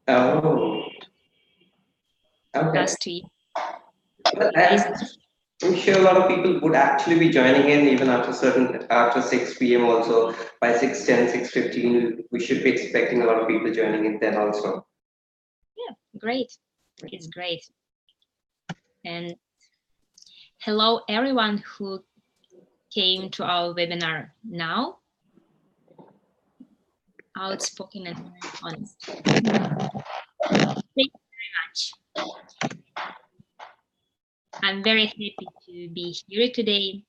Oh, okay. last 2 years. Well, Is I'm sure a lot of people would actually be joining in even after 6 p.m. also. By 6:10, 6:15, we should be expecting a lot of people joining in then also. Yeah, great. It's great. And hello everyone who came to our webinar now. Outspoken and very honest. Thank you very much. I'm very happy to be here today.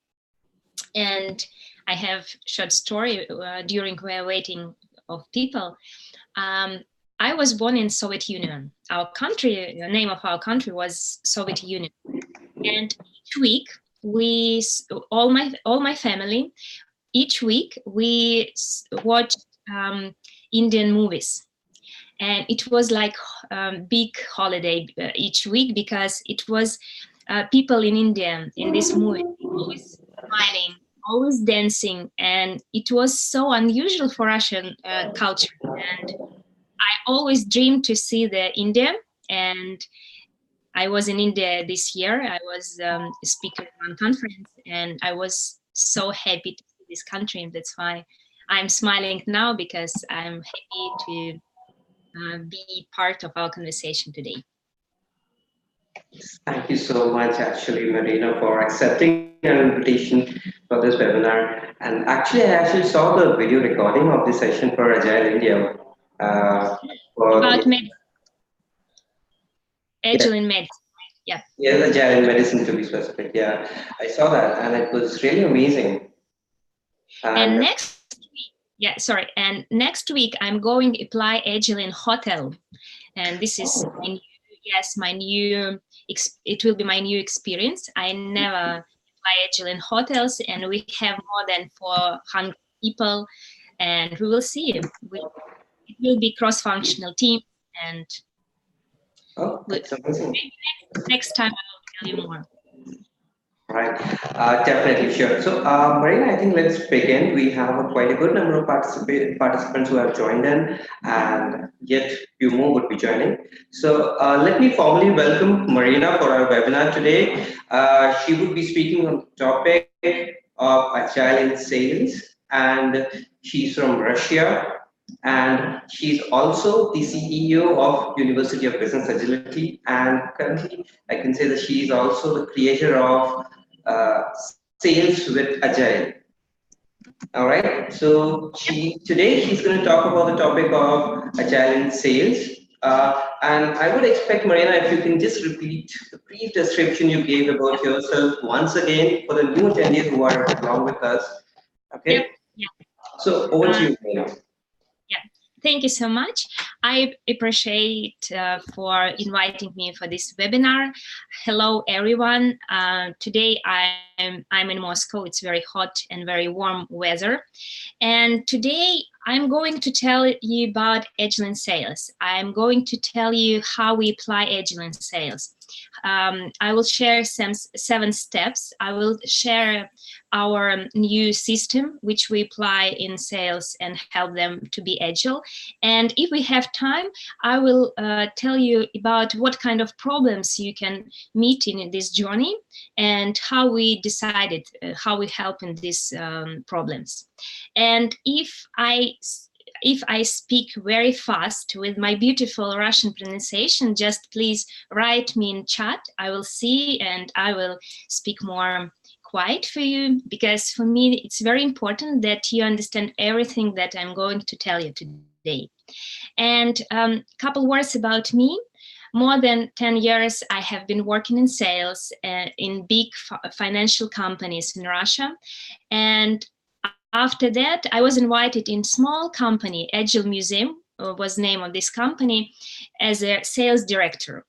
And I have short story during we're waiting of people. I was born in Soviet Union. Our country, the name of our country was Soviet Union. And each week all my family, each week we watched Indian movies. And it was like big holiday each week because it was people in India in this movie always smiling, always dancing, and it was so unusual for Russian culture. And I always dreamed to see the India, and I was in India this year. I was a speaker at one conference, and I was so happy to see this country, and that's why I'm smiling now because I'm happy to be part of our conversation today. Thank you so much, actually, Marina, for accepting our invitation for this webinar. And actually, I actually saw the video recording of the session for Agile India. Uh, for About the, yeah, Agile in medicine. Yeah. yeah, Agile in medicine to be specific. Yeah, I saw that, and it was really amazing. And And next week I'm going to apply Agile in hotel. And this is my new, it will be my new experience. I never apply Agile in hotels, and we have more than 400 people, and we will see. It will be cross-functional team, and oh, that's amazing. maybe next time I will tell you more. Right, definitely, sure. So, Marina, I think let's begin. We have quite a good number of participants who have joined in, and yet few more would be joining. So, let me formally welcome Marina for our webinar today. She would be speaking on the topic of agile in sales, and she's from Russia, and she's also the CEO of University of Business Agility, and currently I can say that she is also the creator of sales with Agile. All right. So today she's going to talk about the topic of Agile in sales. And I would expect, Marina, if you can just repeat the brief description you gave about yourself once again for the new attendees who are along with us. Yep. Okay. Yeah. So over to you, Marina. Yeah, thank you so much. I appreciate for inviting me for this webinar. Hello, everyone. Today I'm in Moscow. It's very hot and very warm weather. And today I'm going to tell you about Agile in sales. I'm going to tell you how we apply Agile in sales. I will share some 7 steps. I will share our new system, which we apply in sales and help them to be agile. And if we have time, I will tell you about what kind of problems you can meet in this journey and how we decided, how we help in these problems. And if I speak very fast with my beautiful Russian pronunciation, just please write me in chat. I will see and I will speak more quiet for you, because for me it's very important that you understand everything that I'm going to tell you today. And couple words about me. More than 10 years I have been working in sales in big financial companies in Russia. And after that, I was invited in small company, Agile Museum was the name of this company, as a sales director.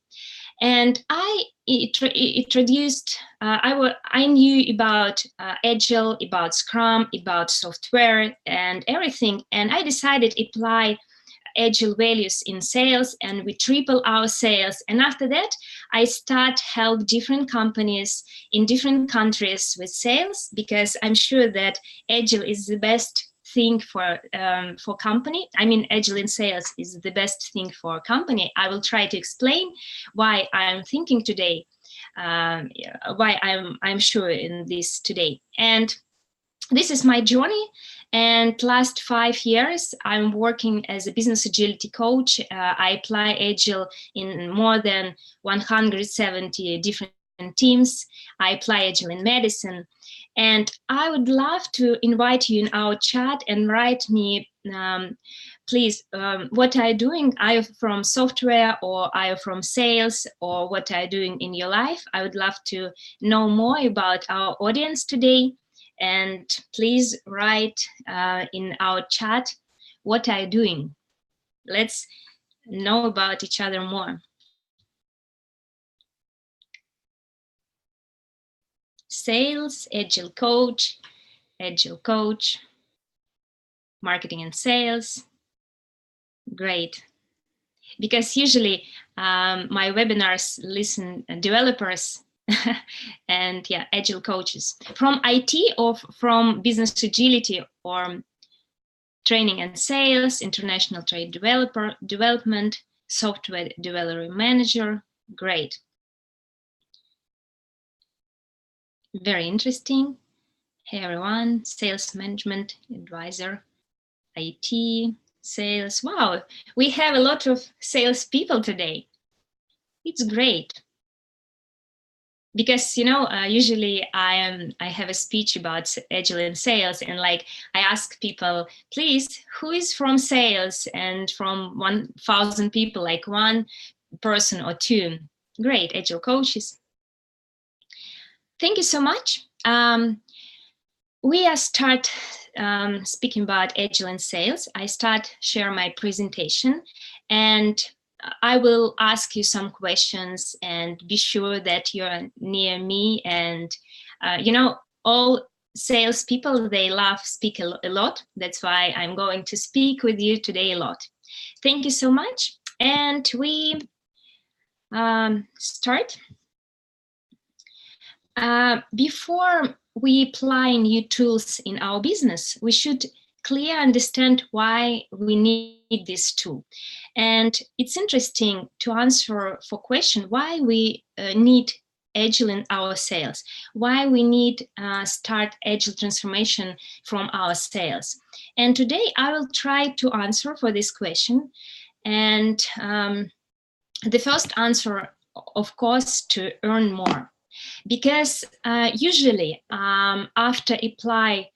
And I introduced, I knew about Agile, about Scrum, about software and everything. And I decided to apply Agile values in sales, and we triple our sales. And after that, I start help different companies in different countries with sales, because I'm sure that Agile is the best thing for company. I mean, Agile in sales is the best thing for company. I will try to explain why I'm thinking today, why I'm sure in this today. And this is my journey. And last 5 years, I'm working as a business agility coach. I apply Agile in more than 170 different teams. I apply Agile in medicine. And I would love to invite you in our chat and write me, please, what are you doing? Are you from software, or are you from sales, or what are you doing in your life? I would love to know more about our audience today. And please write in our chat, what are you doing? Let's know about each other more. Sales, Agile coach, marketing and sales. Great. Because usually my webinars listen developers and yeah, Agile coaches from IT or from business agility or training and sales, international trade development, software delivery manager. Great. Very interesting. Hey everyone, sales management advisor, IT, sales. Wow, we have a lot of sales people today. It's great. Because, you know, usually I have a speech about Agile in sales, and like I ask people, please, who is from sales? And from 1,000 people, like one person or two. Great, Agile coaches. Thank you so much. We are start speaking about Agile in sales. I start share my presentation, and I will ask you some questions, and be sure that you're near me. And you know, all salespeople, they love speak a lot. That's why I'm going to speak with you today a lot. Thank you so much. And we start. Before we apply new tools in our business, we should clearly understand why we need this tool. And it's interesting to answer for question why we need Agile in our sales, why we need start Agile transformation from our sales. And today I will try to answer for this question. And the first answer, of course, to earn more. Because usually after apply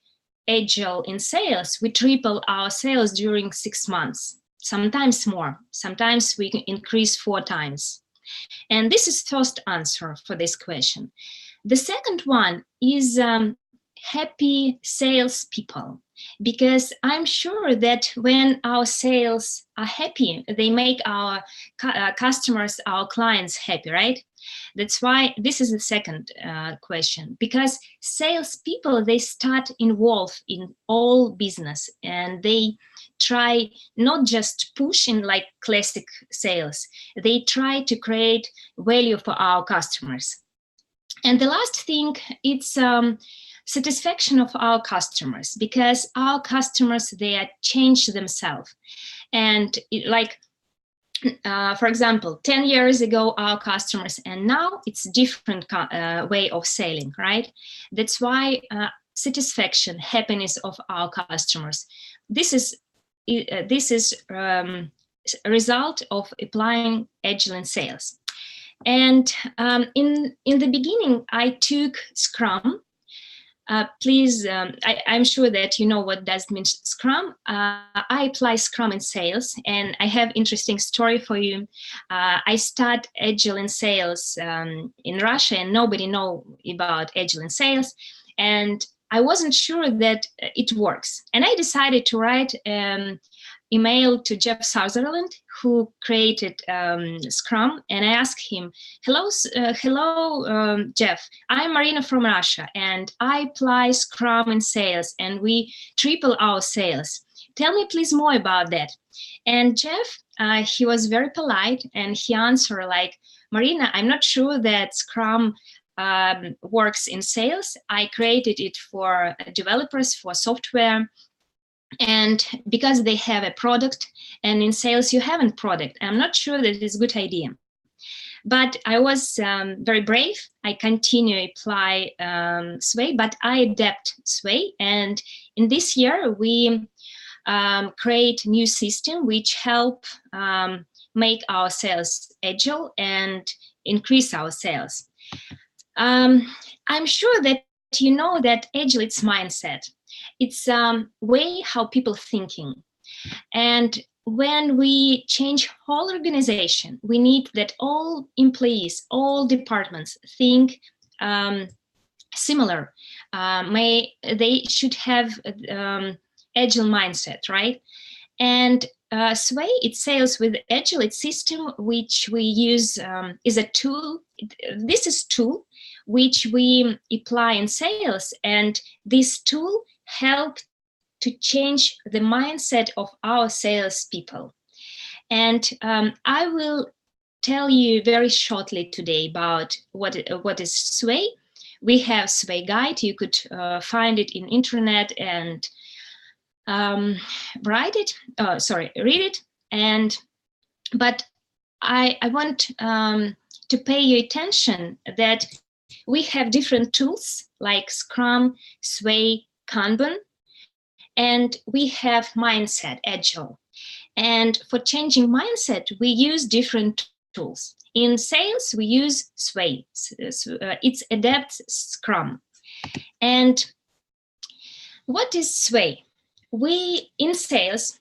Agile in sales, we triple our sales during 6 months, sometimes more, sometimes we increase 4 times. And this is first answer for this question. The second one is happy salespeople, because I'm sure that when our sales are happy, they make our customers, our clients happy, right? That's why this is the second question, because salespeople, they start involved in all business, and they try not just push in like classic sales, they try to create value for our customers. And the last thing, it's satisfaction of our customers, because our customers, they are changed themselves. And for example, 10 years ago, our customers, and now it's different way of selling, right? That's why satisfaction, happiness of our customers. This is a result of applying Agile in sales. And in the beginning, I took Scrum. Please, I'm sure that you know what does mean Scrum. I apply Scrum in sales, and I have interesting story for you. I start Agile in sales in Russia, and nobody know about Agile in sales, and I wasn't sure that it works. And I decided to write email to Jeff Sutherland, who created Scrum, and I asked him, hello, Jeff, I'm Marina from Russia, and I apply Scrum in sales, and we triple our sales. Tell me please more about that. And Jeff, he was very polite, and he answered like, Marina, I'm not sure that Scrum works in sales. I created it for developers, for software, and because they have a product, and in sales you haven't product, I'm not sure that it's a good idea. But I was very brave. I continue apply Sway, but I adapt Sway. And in this year, we create new system which help make our sales agile and increase our sales. I'm sure that you know that agile, it's mindset. It's way how people thinking. And when we change whole organization, we need that all employees, all departments think similar. They should have agile mindset, right? And Sway, it sales with agile, it's system which we use is a tool. This is tool which we apply in sales, and this tool help to change the mindset of our salespeople. And I will tell you very shortly today about what is Sway. We have Sway guide. You could find it in internet and read it. But I want to pay your attention that we have different tools like Scrum, Sway, Kanban, and we have mindset, Agile. And for changing mindset, we use different tools. In sales, we use Sway. It's adapts Scrum. And what is Sway? We, in sales,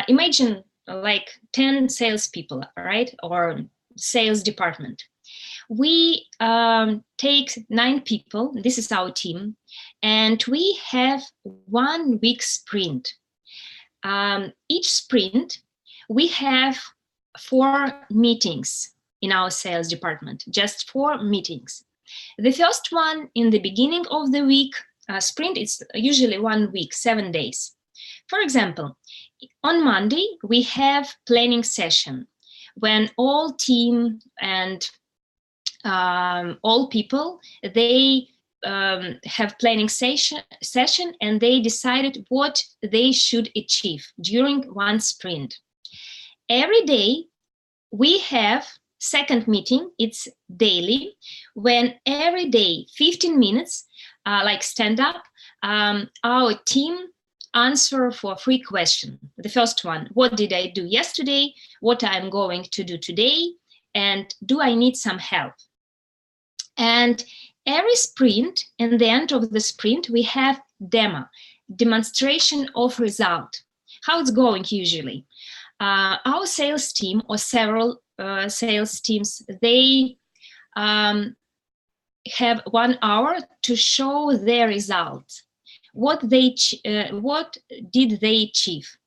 imagine like 10 salespeople, right? Or sales department. We take 9 people, this is our team, and we have 1 week sprint. Each sprint, we have 4 meetings in our sales department, just 4 meetings. The first one in the beginning of the week, sprint, it's usually 1 week, 7 days. For example, on Monday, we have planning session when all team and all people, they have planning session and they decided what they should achieve during 1 sprint. Every day we have second meeting, it's daily, when every day 15 minutes, like stand up, our team answer for 3 questions. The first one, what did I do yesterday? What I'm going to do today? And do I need some help? And every sprint, in the end of the sprint, we have demo, demonstration of result. How it's going usually. Our sales team or several sales teams, they have 1 hour to show their results. What did they achieve?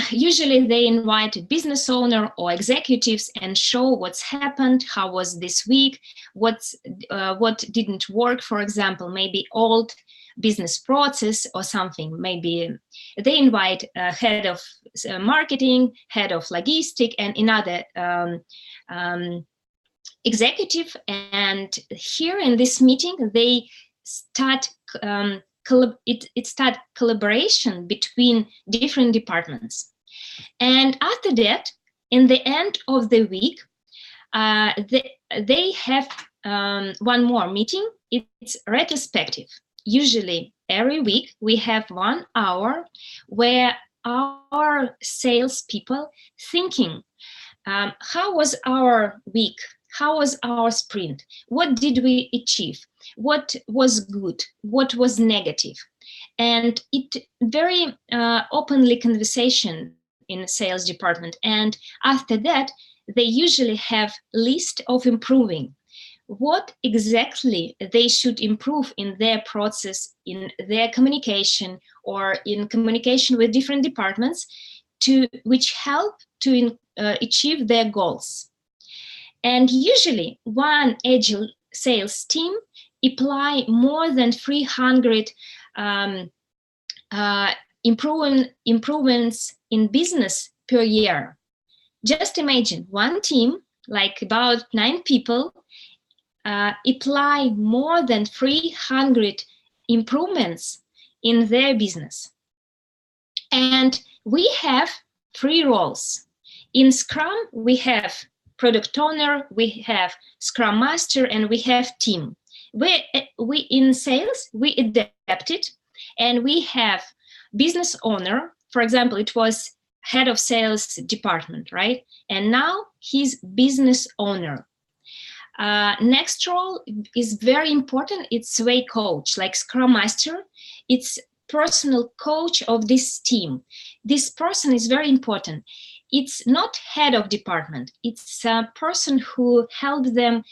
Usually they invited business owner or executives and show what's happened, how was this week, what didn't work, for example, maybe old business process or something. Maybe they invite head of marketing, head of logistic, and another executive. And here in this meeting, they start start collaboration between different departments. And after that, in the end of the week, they have 1 more meeting. It's retrospective. Usually every week we have 1 hour where our salespeople thinking, how was our week? How was our sprint? What did we achieve? What was good? What was negative? And it very openly conversation in sales department. And after that, they usually have list of improving. What exactly they should improve in their process, in their communication, or in communication with different departments, which help to achieve their goals. And usually, 1 agile sales team apply more than 300 improvements in business per year. Just imagine 1 team, like about 9 people, apply more than 300 improvements in their business. And we have 3 roles. In Scrum, we have product owner, we have Scrum master, and we have team. We in sales, we adapted, and we have business owner. For example, it was head of sales department, right? And now he's business owner. Next role is very important. It's way coach, like Scrum master. It's personal coach of this team. This person is very important. It's not head of department. It's a person who helps them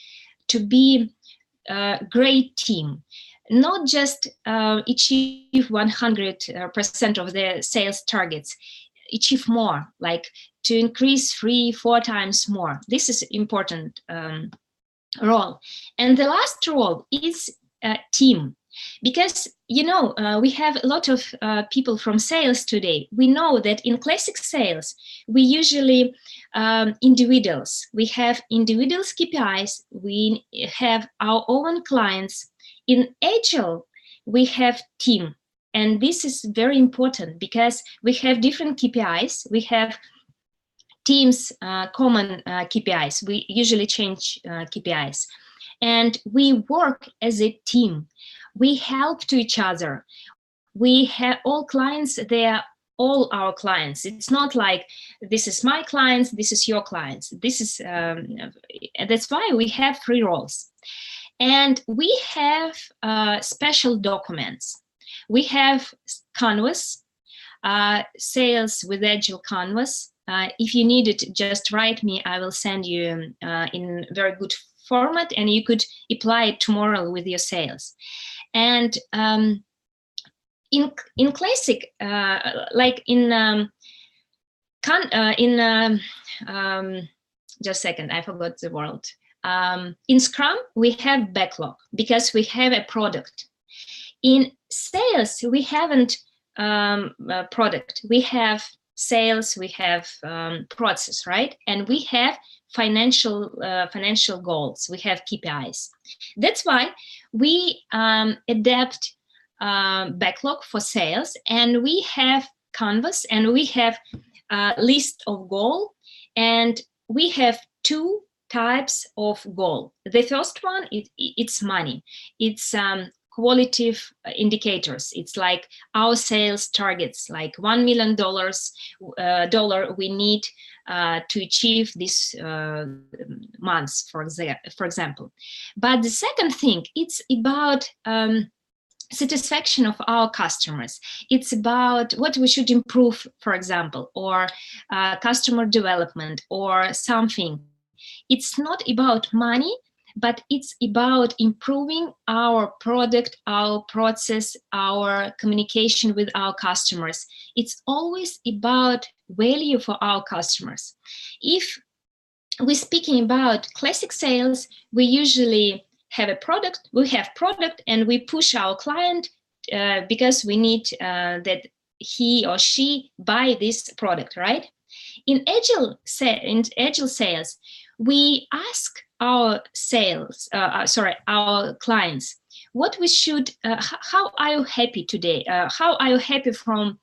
to be a great team, not just achieve 100% of their sales targets, achieve more, like to increase 3-4 times more. This is important role. And the last role is team, because we have a lot of people from sales today. We know that in classic sales we usually individuals. We have individuals KPIs. We have our own clients. In Agile we have team, and this is very important because we have different KPIs. We have teams common KPIs. We usually change KPIs, and we work as a team. We help to each other. We have all clients, they're all our clients. It's not like this is my clients, this is your clients. This is that's why we have 3 roles. And we have special documents. We have Canvas, sales with Agile Canvas. If you need it, just write me. I will send you in very good format, and you could apply it tomorrow with your sales. And in classic, like just a second, I forgot the word. In Scrum, we have backlog because we have a product. In sales, we haven't a product. We have sales, we have process, right? And we have financial goals. We have KPIs. That's why we adapt backlog for sales, and we have Canvas, and we have a list of goal, and we have 2 types of goal. The first one, it's money. It's qualitative indicators. It's like our sales targets, like $1 million we need to achieve this months, for example. But the second thing, it's about satisfaction of our customers. It's about what we should improve, for example, or customer development or something. It's not about money, but it's about improving our product, our process, our communication with our customers. It's always about value for our customers. If we're speaking about classic sales, we usually have a product, and we push our client because we need that he or she buy this product, right? In Agile sales, we ask our our clients, what we should, how are you happy today? How are you happy from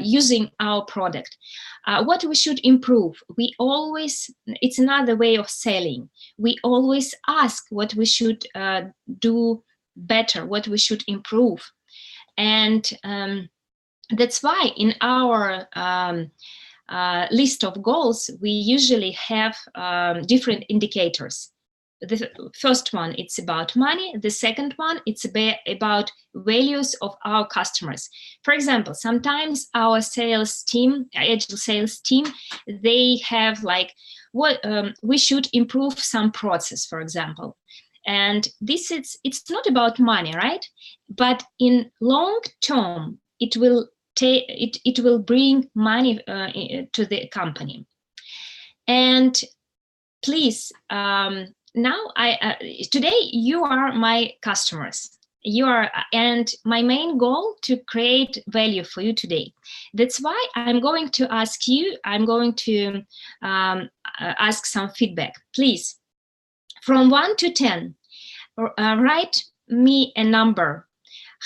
using our product? What we should improve? We always, it's another way of selling. We always ask what we should do better, what we should improve. And that's why in our list of goals, we usually have different indicators. The first one, it's about money. The second one, it's about values of our customers. For example, sometimes our sales team, Agile sales team, they have like, what we should improve some process, for example. And this is, it's not about money, right? But in long term, it will bring money to the company. And please, now today you are my customers. And my main goal to create value for you today. That's why I'm going to ask you. I'm going to ask some feedback. Please, from 1 to 10, write me a number.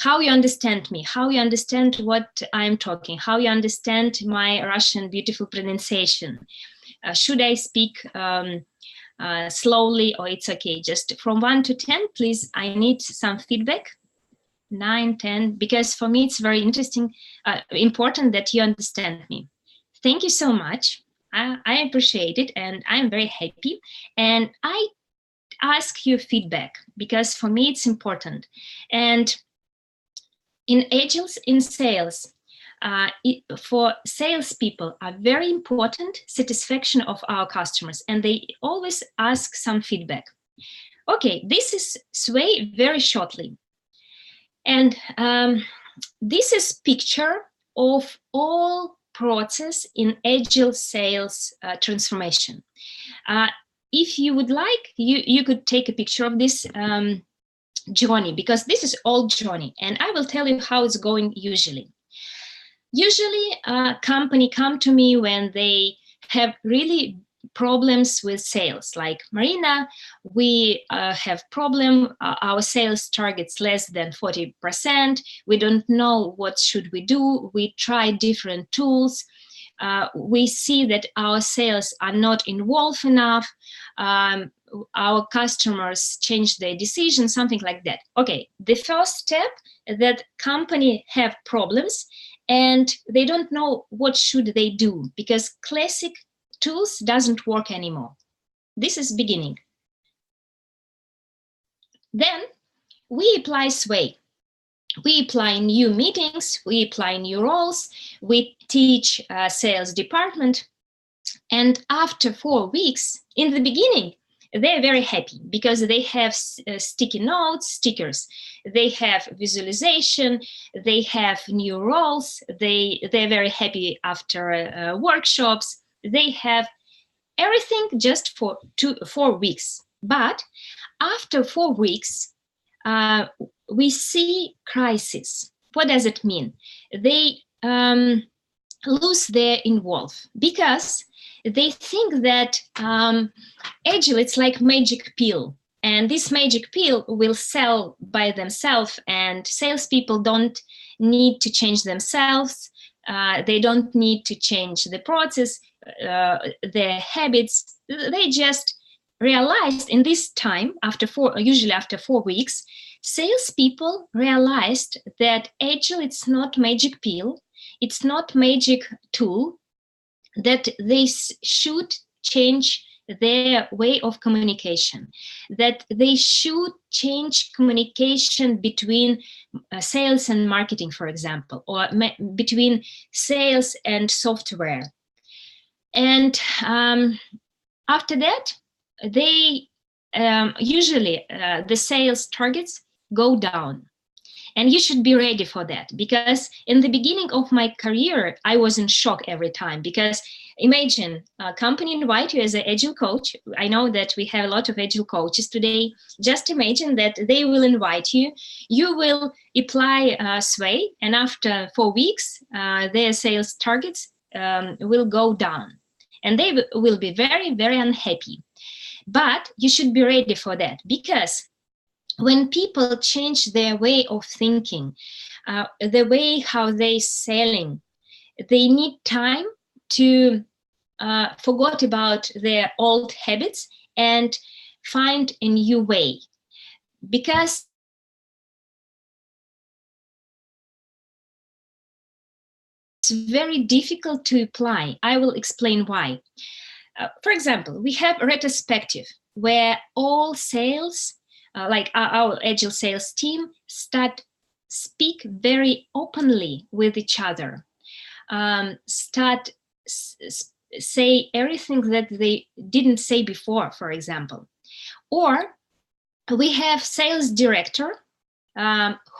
how you understand me, how you understand what I'm talking, how you understand my Russian beautiful pronunciation. Should I speak slowly, or it's okay? Just from 1 to 10, please, I need some feedback. 9, 10, because for me it's very important that you understand me. Thank you so much. I appreciate it, and I'm very happy. And I ask you feedback because for me it's important. And in sales, for salespeople are very important satisfaction of our customers, and they always ask some feedback. Okay, this is Sway very shortly. And this is picture of all process in Agile sales transformation. If you would like, you could take a picture of this journey, because this is all journey, and I will tell you how it's going usually. Usually, company come to me when they have really problems with sales, like Marina, we have problem, our sales targets less than 40%, we don't know what should we do, we try different tools, we see that our sales are not involved enough, our customers change their decision, something like that. Okay, the first step, that company have problems and they don't know what should they do, because classic tools doesn't work anymore. This is beginning. Then we apply Sway. We apply new meetings, we apply new roles, we teach sales department. And after 4 weeks, in the beginning, they're very happy because they have sticky notes, stickers, they have visualization, they have new roles, they're very happy after workshops, they have everything just for 4 weeks. But after 4 weeks, we see crisis. What does it mean? They lose their involve because they think that Agile, it's like magic pill, and this magic pill will sell by themselves, and salespeople don't need to change themselves. They don't need to change the process, their habits. They just realized in this time, usually after 4 weeks, salespeople realized that Agile, it's not magic pill, it's not magic tool, that they should change their way of communication, that they should change communication between sales and marketing, for example, or between sales and software. And after that, they usually the sales targets go down. And you should be ready for that, because in the beginning of my career, I was in shock every time, because imagine a company invite you as an Agile coach. I know that we have a lot of Agile coaches today. Just imagine that they will invite you, you will apply Sway, and after 4 weeks, their sales targets will go down, and they will be very, very unhappy. But you should be ready for that, because when people change their way of thinking, the way how they selling, they need time to forget about their old habits and find a new way. Because it's very difficult to apply. I will explain why. For example, we have a retrospective where all sales, like our Agile sales team, speak very openly with each other, say everything that they didn't say before, for example. Or we have sales director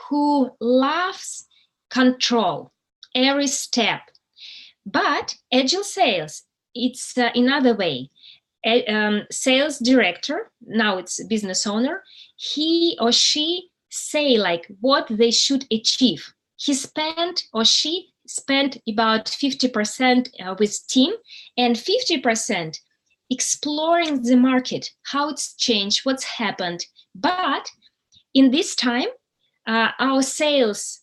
who loves control every step. But Agile sales, it's another way. Sales director, now it's business owner, he or she say like what they should achieve. He spent or she spent about 50% with team and 50% exploring the market, how it's changed, what's happened. But in this time, our sales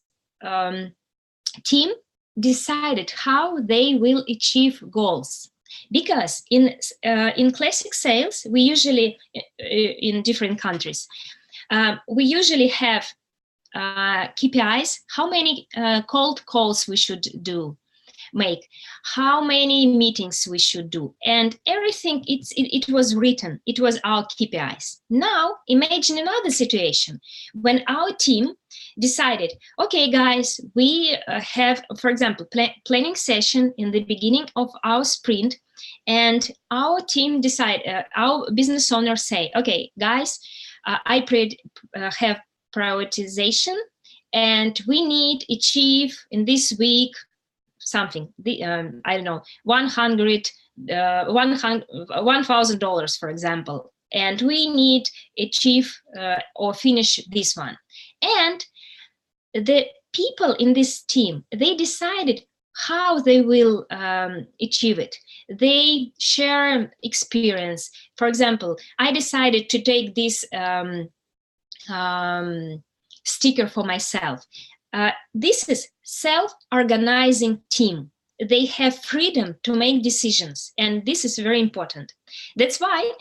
team decided how they will achieve goals. Because in classic sales, we usually, in different countries, we usually have KPIs, how many cold calls we should make, how many meetings we should do, and everything, it was written, it was our KPIs. Now imagine another situation when our team decided, okay guys, we have, for example, planning session in the beginning of our sprint, and our team our business owners say, okay guys, I have prioritization, and we need to achieve in this week something, I don't know, $1,000, for example, and we need to achieve or finish this one. And the people in this team, they decided how they will achieve it. They share experience. For example, I decided to take this sticker for myself. This is self-organizing team. They have freedom to make decisions, and this is very important. That's why,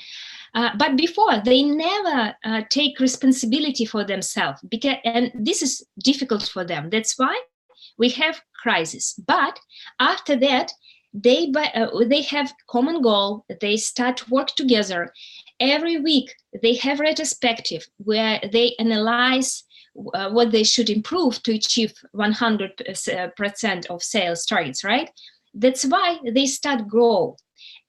but before, they never take responsibility for themselves, and this is difficult for them. That's why we have crisis. But after that, they have common goal. They start work together. Every week, they have retrospective where they analyze what they should improve to achieve 100% of sales targets, right? That's why they start grow,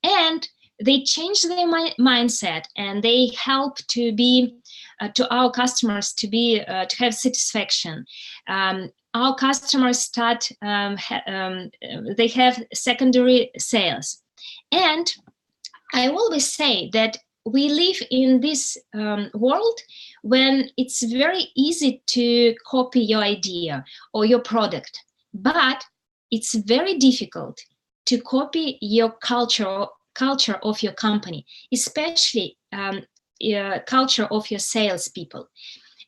and they change their mindset, and they help to be to our customers to have satisfaction. Our customers start they have secondary sales, and I always say that we live in this world when it's very easy to copy your idea or your product, but it's very difficult to copy your culture of your company, especially culture of your salespeople.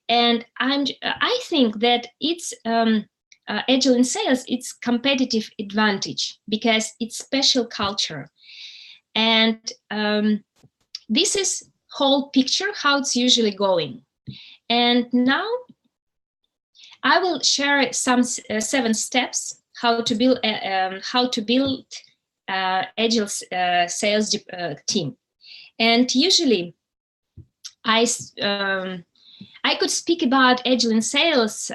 And I think that it's Agile in sales, it's competitive advantage because it's special culture. And this is whole picture how it's usually going. And now I will share some 7 steps how to build Agile sales team. And usually I could speak about Agile in sales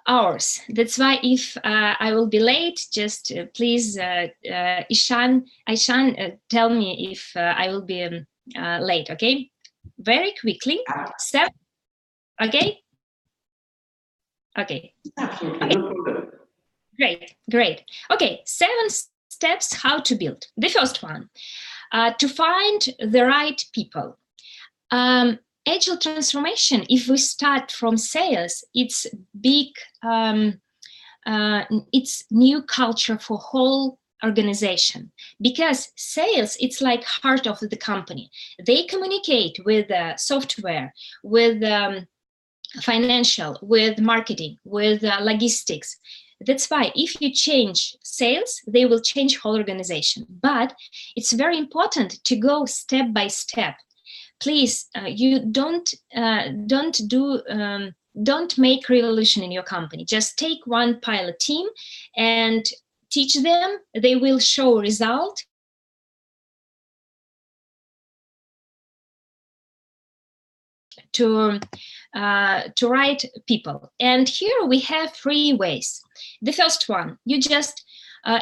hours. That's why if I will be late, just please, Ishan, tell me if I will be late, okay? Very quickly. 7, okay? Okay. Absolutely, no problem. Great. Okay, 7 steps how to build. The first one, to find the right people. Agile transformation, if we start from sales, it's big, it's new culture for whole organization, because sales, it's like heart of the company. They communicate with software, with financial, with marketing, with logistics. That's why if you change sales, they will change whole organization. But it's very important to go step by step. Please, you don't make revolution in your company. Just take one pilot team and teach them. They will show result. To right people. And here we have 3 ways. The first one, you just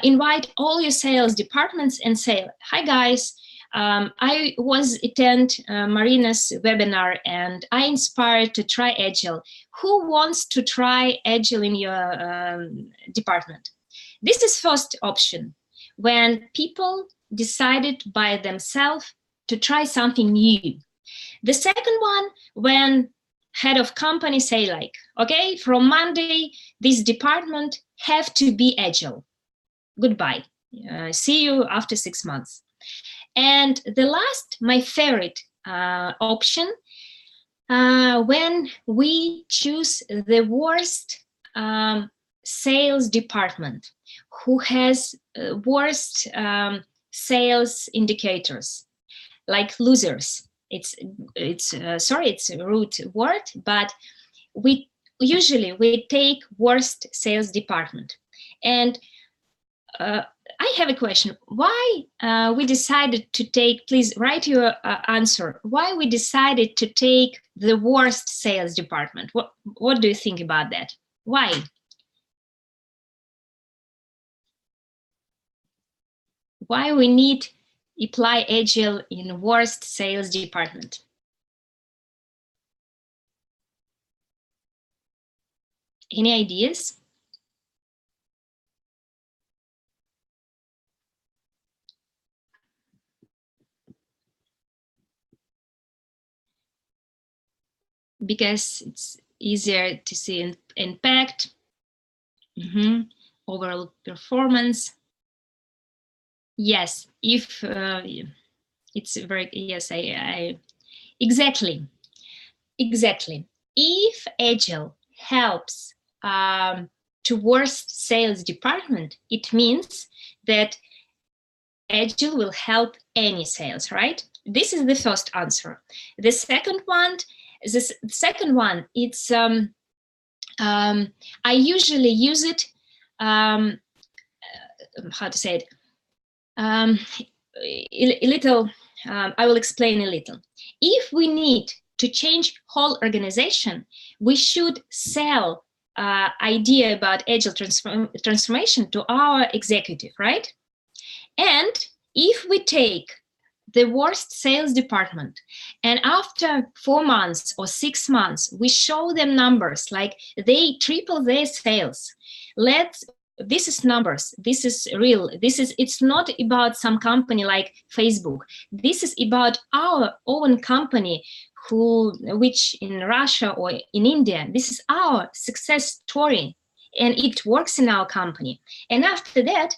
invite all your sales departments and say, hi guys, I was attend Marina's webinar and I inspired to try Agile. Who wants to try Agile in your department? This is first option, when people decided by themselves to try something new. The second one, when head of company say like, okay, from Monday, this department have to be Agile. Goodbye. See you after 6 months. And the last, my favorite option, When we choose the worst sales department, who has worst sales indicators, like losers. It's sorry, it's a rude word, but we take worst sales department. And I have a question. Why we decided to take, please write your answer. Why we decided to take the worst sales department? What do you think about that? Why? Why we need apply Agile in worst sales department? Any ideas? Because it's easier to see impact, overall performance. Yes, if it's very, yes, I exactly. If Agile helps to worst sales department, it means that Agile will help any sales, right? This is the first answer. The second one, it's I usually use it. How to say it? A little. I will explain a little. If we need to change whole organization, we should sell idea about Agile transformation to our executive, right? And if we take the worst sales department and after 4 months or 6 months, we show them numbers like they triple their sales, this is numbers, this is real, it's not about some company like Facebook, this is about our own company which in Russia or in India, this is our success story and it works in our company. And after that,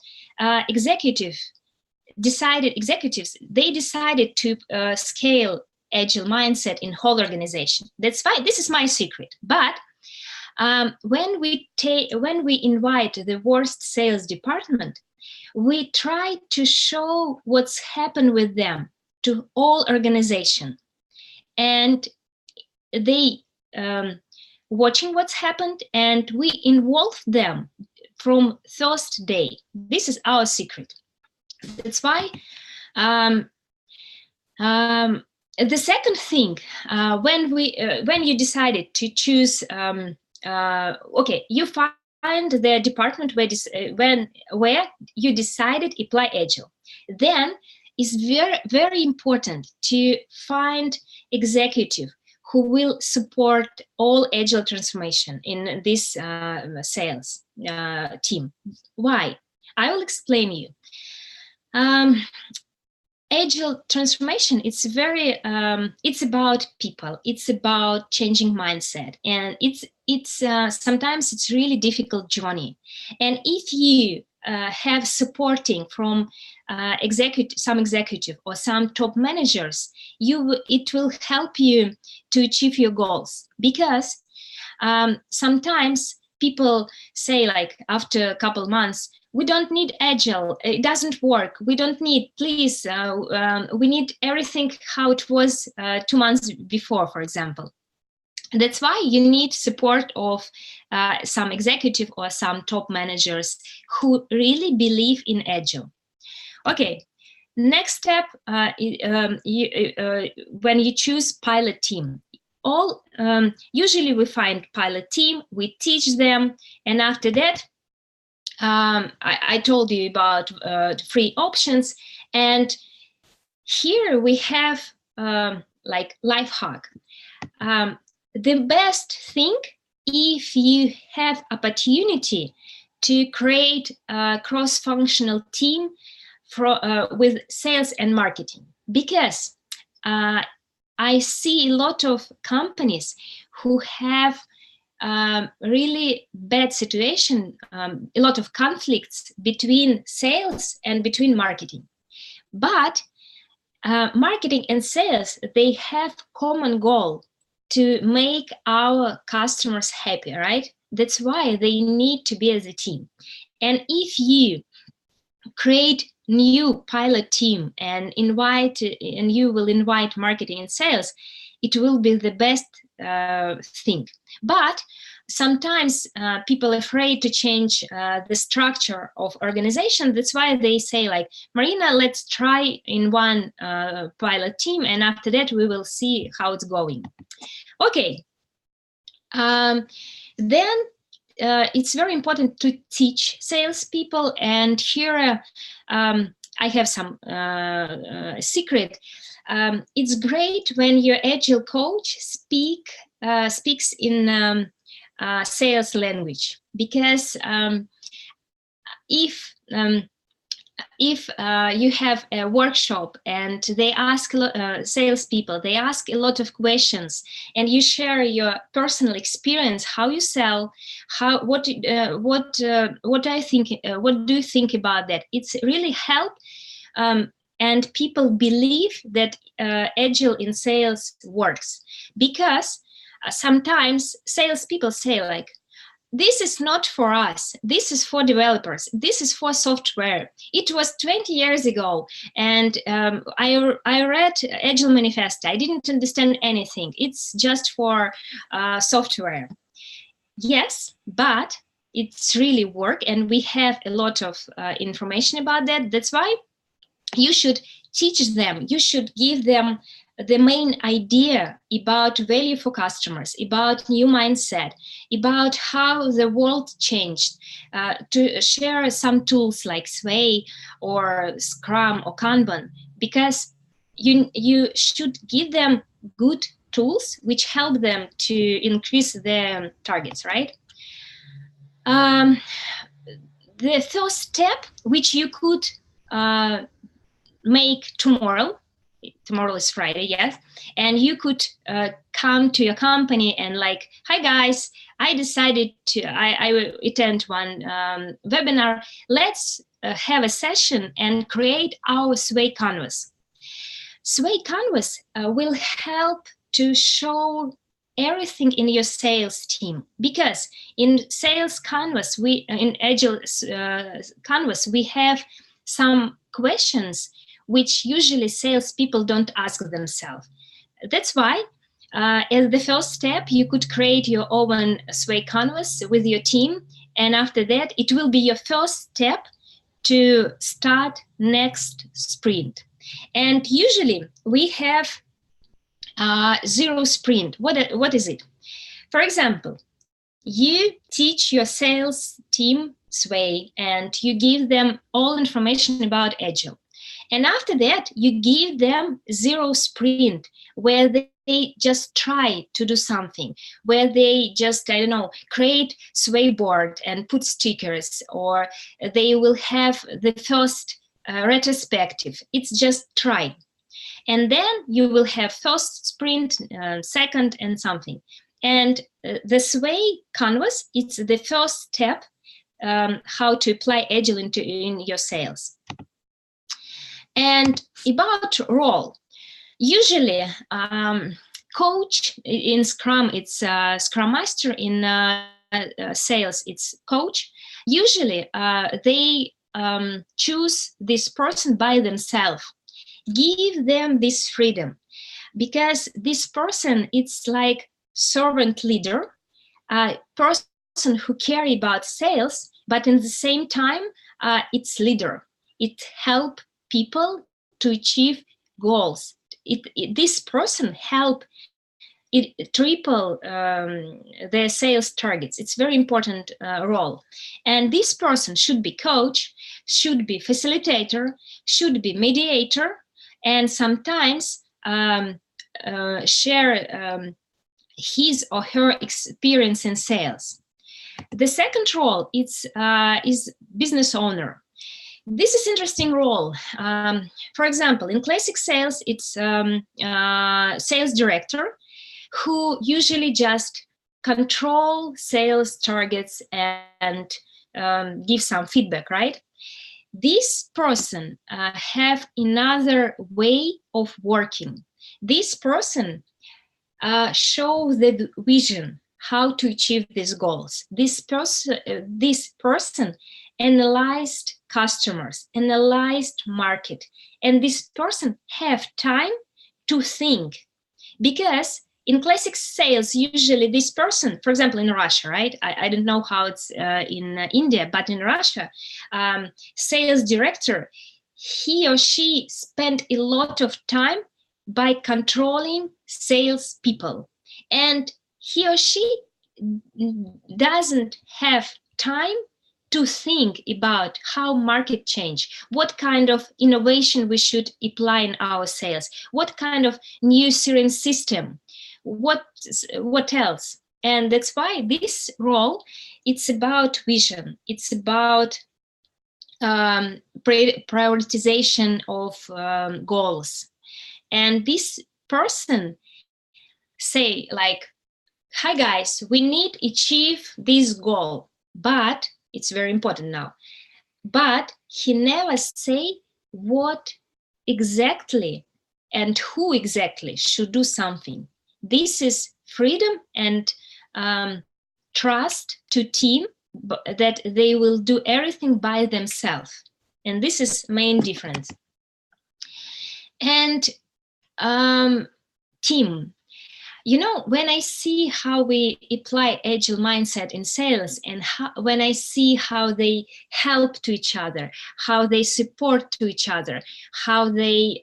executives decided to scale Agile mindset in whole organization. That's fine. This is my secret. But when we invite the worst sales department, we try to show what's happened with them to all organization, and they watching what's happened, and we involve them from first day. This is our secret. That's why the second thing, when you decided to choose, okay, you find the department where you decided apply Agile. Then it's very, very important to find executive who will support all Agile transformation in this sales team. Why? I will explain you. Agile transformation, it's very it's about people, it's about changing mindset, and it's sometimes it's really difficult journey. And if you have supporting from some executive or some top managers, it will help you to achieve your goals. Because sometimes people say, like, after a couple months, we don't need Agile, it doesn't work, we don't need, please, we need everything how it was 2 months before, for example. That's why you need support of some executive or some top managers who really believe in Agile. Okay, next step, when you choose pilot team. Usually we find pilot team, we teach them, and after that, I told you about free options, and here we have like lifehack. The best thing, if you have opportunity to create a cross-functional team with sales and marketing, because I see a lot of companies who have really bad situation, a lot of conflicts between sales and between marketing. But marketing and sales, they have common goal. to make our customers happy, right? That's why they need to be as a team. And if you create new pilot team and you will invite marketing and sales, it will be the best thing. But sometimes people are afraid to change the structure of organization. That's why they say, like, Marina, let's try in one pilot team, and after that we will see how it's going. Okay. Then it's very important to teach salespeople, and here I have some secret. It's great when your agile coach speaks in sales language, because if you have a workshop and they ask salespeople, they ask a lot of questions, and you share your personal experience, how you sell, what do you think about that? It's really help, and people believe that agile in sales works, because sometimes salespeople say, like, this is not for us. This is for developers. This is for software. It was 20 years ago, and I read Agile Manifesto. I didn't understand anything. It's just for software. Yes, but it's really work, and we have a lot of information about that. That's why you should teach them. You should give them the main idea about value for customers, about new mindset, about how the world changed, to share some tools like Sway or Scrum or Kanban, because you should give them good tools which help them to increase their targets, right? The first step which you could make tomorrow is Friday, yes, and you could come to your company and, like, hi guys, I decided to I will attend one webinar. Let's have a session and create our Sway canvas. Sway canvas will help to show everything in your sales team, because in sales canvas, in Agile canvas, we have some questions which usually salespeople don't ask themselves. That's why, as the first step, you could create your own Sway canvas with your team, and after that, it will be your first step to start next sprint. And usually, we have 0 sprint. What is it? For example, you teach your sales team Sway, and you give them all information about Agile. And after that, you give them 0 sprint, where they just try to do something, where they just, I don't know, create Sway board and put stickers, or they will have the first retrospective. It's just try. And then you will have first sprint, second, and something. And the Sway canvas, it's the first step how to apply Agile in your sales. And about role, usually coach in Scrum, it's Scrum Master. In sales, it's coach. Usually they choose this person by themselves. Give them this freedom, because this person, it's like servant leader, a person who care about sales, but in the same time, it's leader. It help people to achieve goals. This person help it triple their sales targets. It's very important role. And this person should be coach, should be facilitator, should be mediator, and sometimes share his or her experience in sales. The second role is business owner. This is interesting role. For example, in classic sales, it's sales director, who usually just control sales targets and give some feedback, right? This person have another way of working. This person show the vision how to achieve these goals. This person analyzed customers, analyzed market, and this person have time to think. Because in classic sales, usually this person, for example, in Russia, right? I don't know how it's in India, but in Russia, sales director, he or she spent a lot of time by controlling sales people, and he or she doesn't have time to think about how market change, what kind of innovation we should apply in our sales, what kind of new CRM system, what else. And that's why this role, it's about vision, it's about prioritization of goals. And this person say like, hi guys, we need to achieve this goal, but it's very important now. But he never say what exactly and who exactly should do something. This is freedom and trust to team that they will do everything by themselves. And this is main difference. And team. You know, when I see how we apply agile mindset in sales, and when I see how they help to each other, how they support to each other, how they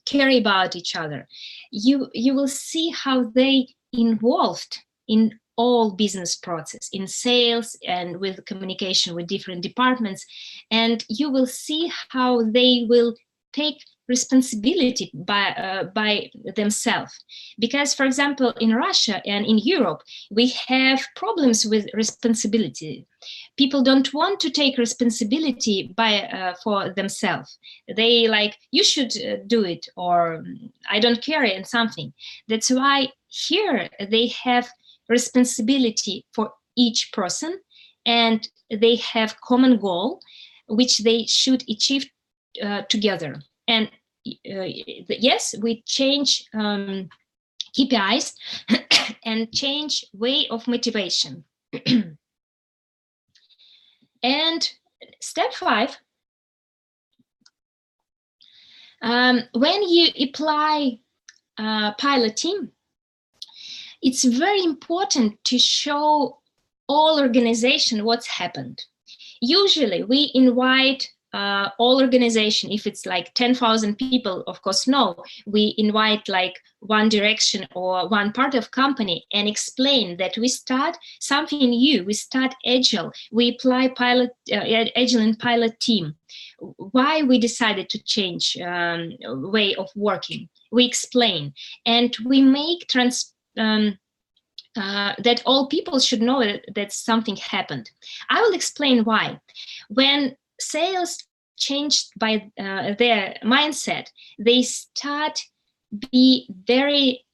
care about each other, you will see how they involved in all business process, in sales and with communication with different departments, and you will see how they will take responsibility by themselves. Because, for example, in Russia and in Europe, we have problems with responsibility. People don't want to take responsibility for themselves. They like, you should do it, or I don't care, and something. That's why here they have responsibility for each person, and they have common goal, which they should achieve together. And yes, we change KPIs and change way of motivation. And step 5, when you apply pilot team, it's very important to show all organization what's happened. Usually we invite all organization, if it's like 10,000 people, of course, no, we invite like one direction or one part of company and explain that we start something new, we start agile, we apply agile in pilot team, why we decided to change way of working, we explain, and we make that all people should know that something happened. I will explain why. When sales changed by their mindset, they start be very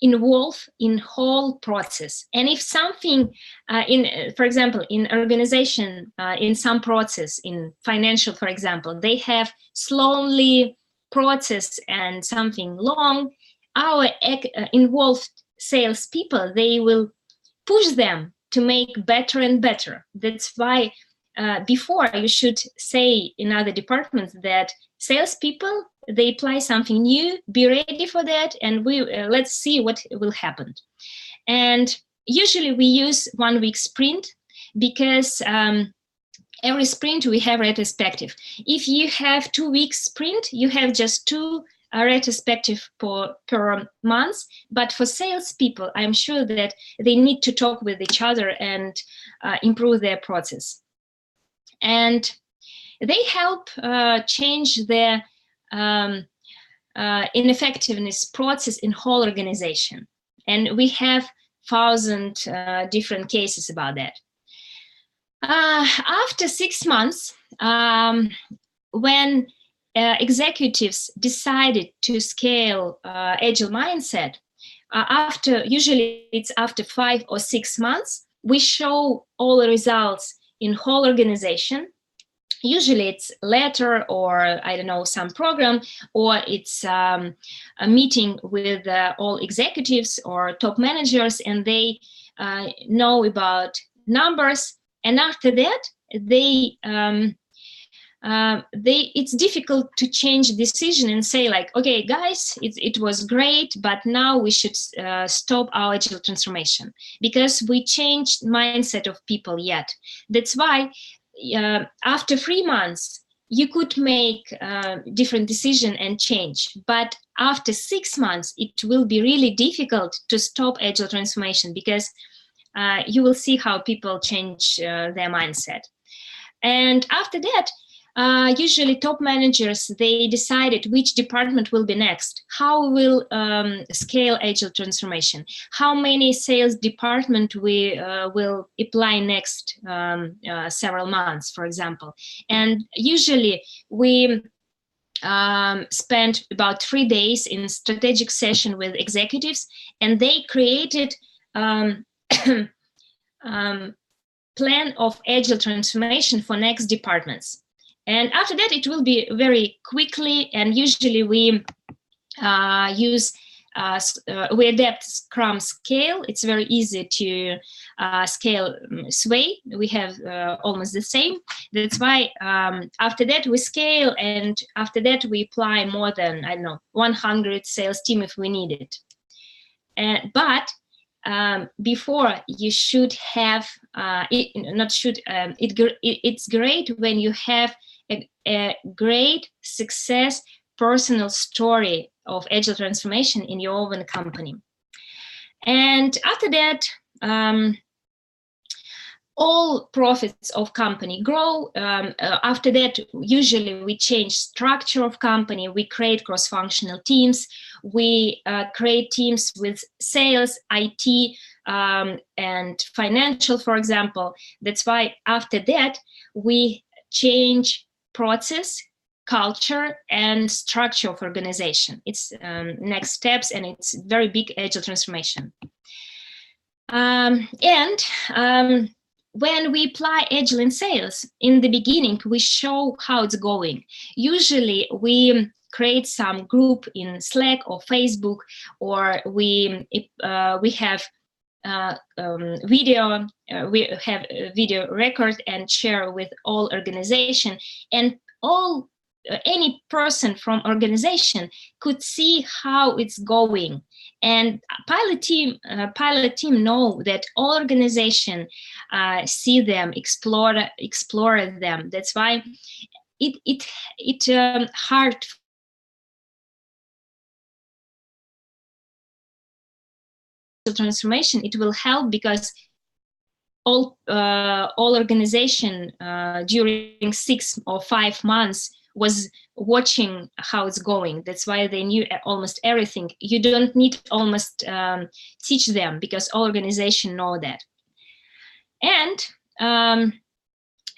involved in whole process. And if something for example, in organization, in some process, in financial, for example, they have slowly process and something long, our involved salespeople, they will push them to make better and better. That's why before you should say in other departments that salespeople, they apply something new, be ready for that, and we let's see what will happen. And usually we use 1 week sprint, because every sprint we have retrospective. If you have 2 weeks sprint, you have just 2 retrospective per month. But for salespeople, I'm sure that they need to talk with each other and improve their process. And they help change their ineffectiveness process in whole organization. And we have 1,000 different cases about that. After 6 months, when executives decided to scale agile mindset, usually it's after 5 or 6 months, we show all the results in whole organization. Usually it's letter, or I don't know, some program, or it's a meeting with all executives or top managers, and they know about numbers. And after that, it's difficult to change decision and say like, okay, guys, it was great, but now we should stop our agile transformation because we changed mindset of people yet. That's why after 3 months, you could make different decision and change. But after 6 months, it will be really difficult to stop agile transformation because you will see how people change their mindset. And after that, usually top managers, they decided which department will be next, how we will scale agile transformation, how many sales department we will apply next several months, for example. And usually we spent about 3 days in strategic session with executives, and they created plan of agile transformation for next departments. And after that, it will be very quickly, and usually we we adapt Scrum scale. It's very easy to scale Sway. We have almost the same. That's why after that we scale, and after that we apply more than, I don't know, 100 sales team if we need it. But before, you should have it's great when you have a great success personal story of agile transformation in your own company. And after that, all profits of company grow. After that, usually we change structure of company. We create cross-functional teams. We create teams with sales, IT, and financial, for example. That's why after that, we change process, culture, and structure of organization. It's next steps, and it's very big agile transformation. When we apply agile in sales, in the beginning, we show how it's going. Usually we create some group in Slack or Facebook, or we have video, we have a video record and share with all organization, and all any person from organization could see how it's going. And pilot team know that all organization see them, explore them. That's why it hard transformation. It will help because all organization during 6 or 5 months was watching how it's going. That's why they knew almost everything. You don't need almost teach them because all organization know that. And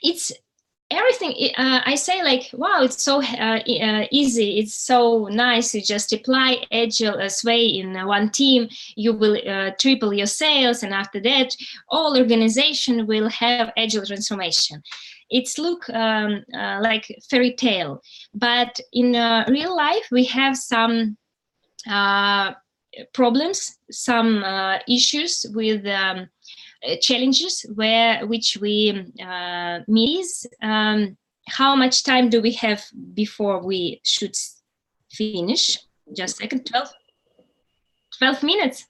it's everything. I say like, wow, it's so easy. It's so nice. You just apply agile Sway in one team. You will triple your sales, and after that, all organization will have agile transformation. It's look like fairy tale, but in real life we have some problems, some issues with challenges which we miss. How much time do we have before we should finish? Just a second. 12 minutes.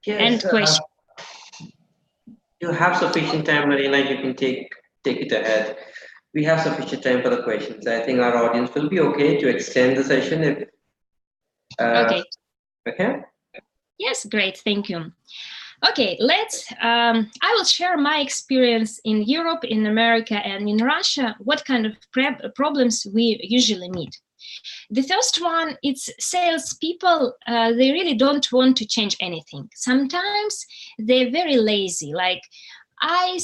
Yes, and question. You have sufficient time, Marina. You can take it ahead. We have sufficient time for the questions. I think our audience will be okay to extend the session if. Okay. Okay. Yes, great. Thank you. Okay, I will share my experience in Europe, in America, and in Russia, what kind of problems we usually meet. The first one, it's salespeople. They really don't want to change anything. Sometimes they're very lazy. Like, I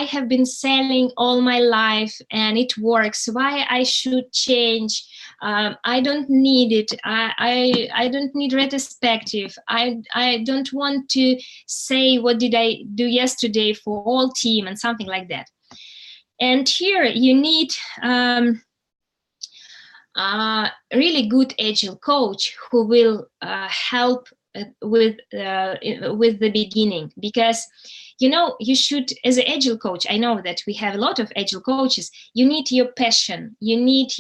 have been selling all my life and it works. Why I should change? I don't need it. I don't need retrospective. I don't want to say what did I do yesterday for all team and something like that. And here you need really good agile coach who will help with the beginning, because you should, as an agile coach, I know that we have a lot of agile coaches, you need your passion, you need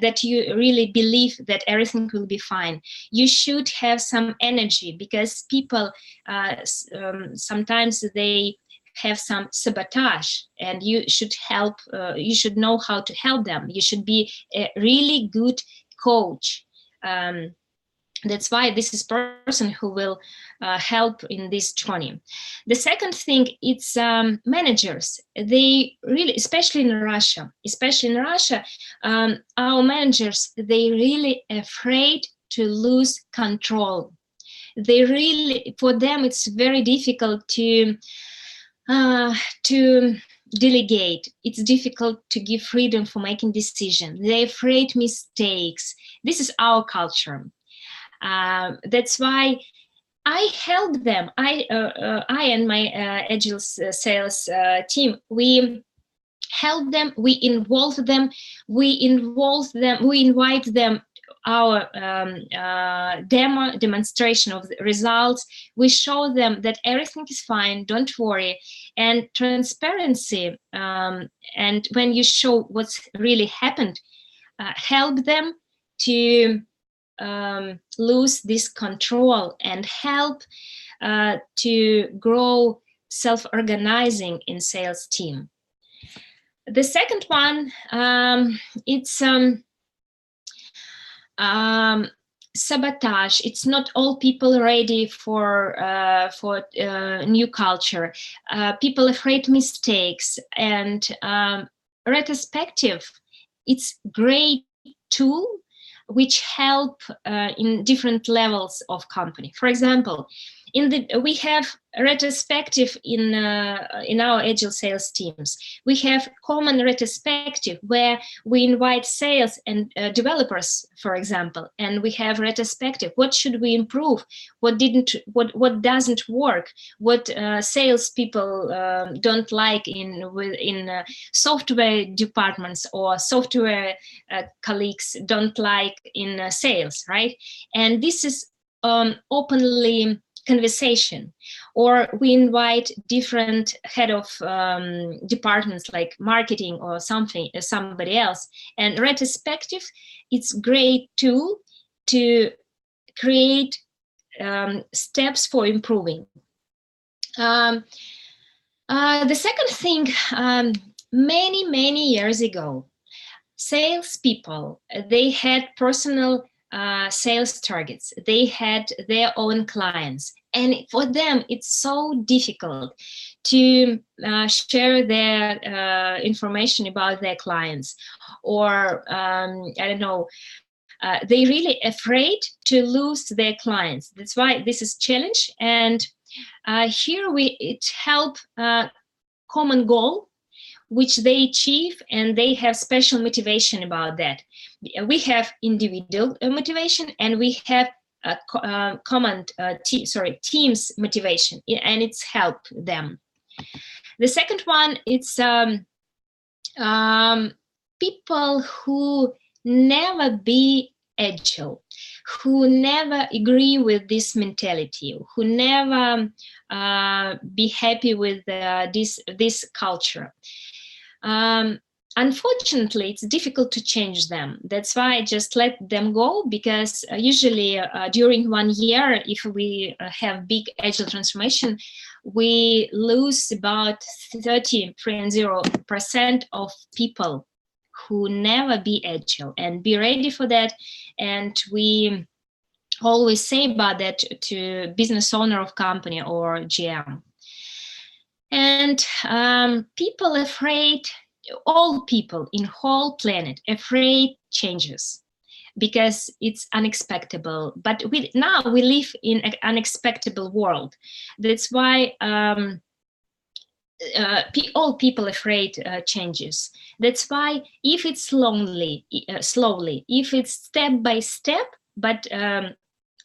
that you really believe that everything will be fine. You should have some energy, because people sometimes they have some sabotage, and you should help, you should know how to help them. You should be a really good coach. That's why this is person who will help in this journey. The second thing, it's managers. They really, especially in Russia, our managers, they really afraid to lose control. They really, for them, it's very difficult to delegate. It's difficult to give freedom for making decisions. They're afraid mistakes. This is our culture. That's why I help them. I and my Agile sales team, we help them, we involve them, we invite them our demonstration of the results. We show them that everything is fine, don't worry. And transparency, and when you show what's really happened, help them to lose this control and help to grow self-organizing in sales team. The second one, it's sabotage. It's not all people ready for new culture. People afraid mistakes, and retrospective. It's great tool which help in different levels of company. For example, we have retrospective in our Agile sales teams. We have common retrospective where we invite sales and developers, for example, and we have retrospective. What should we improve? What doesn't work? What sales people don't like in software departments, or software colleagues don't like in sales, right? And this is openly conversation. Or we invite different head of departments like marketing or somebody else. And retrospective, it's great tool to create steps for improving. The second thing, many years ago, salespeople, they had personal sales targets. They had their own clients, and for them it's so difficult to share their information about their clients, or I don't know, they really afraid to lose their clients. That's why this is challenge, and here it help common goal which they achieve, and they have special motivation about that. We have individual motivation, and we have team's motivation, and it's help them. The second one, it's people who never be agile, who never agree with this mentality, who never be happy with this culture. Unfortunately, it's difficult to change them. That's why I just let them go, because usually during 1 year, if we have big Agile transformation, we lose about 30% of people who never be Agile, and be ready for that. And we always say about that to business owner of company or GM. And people afraid, all people in whole planet afraid changes, because it's unexpectable. But now we live in an unexpected world. That's why all people afraid changes. That's why if it's slowly, if it's step by step, but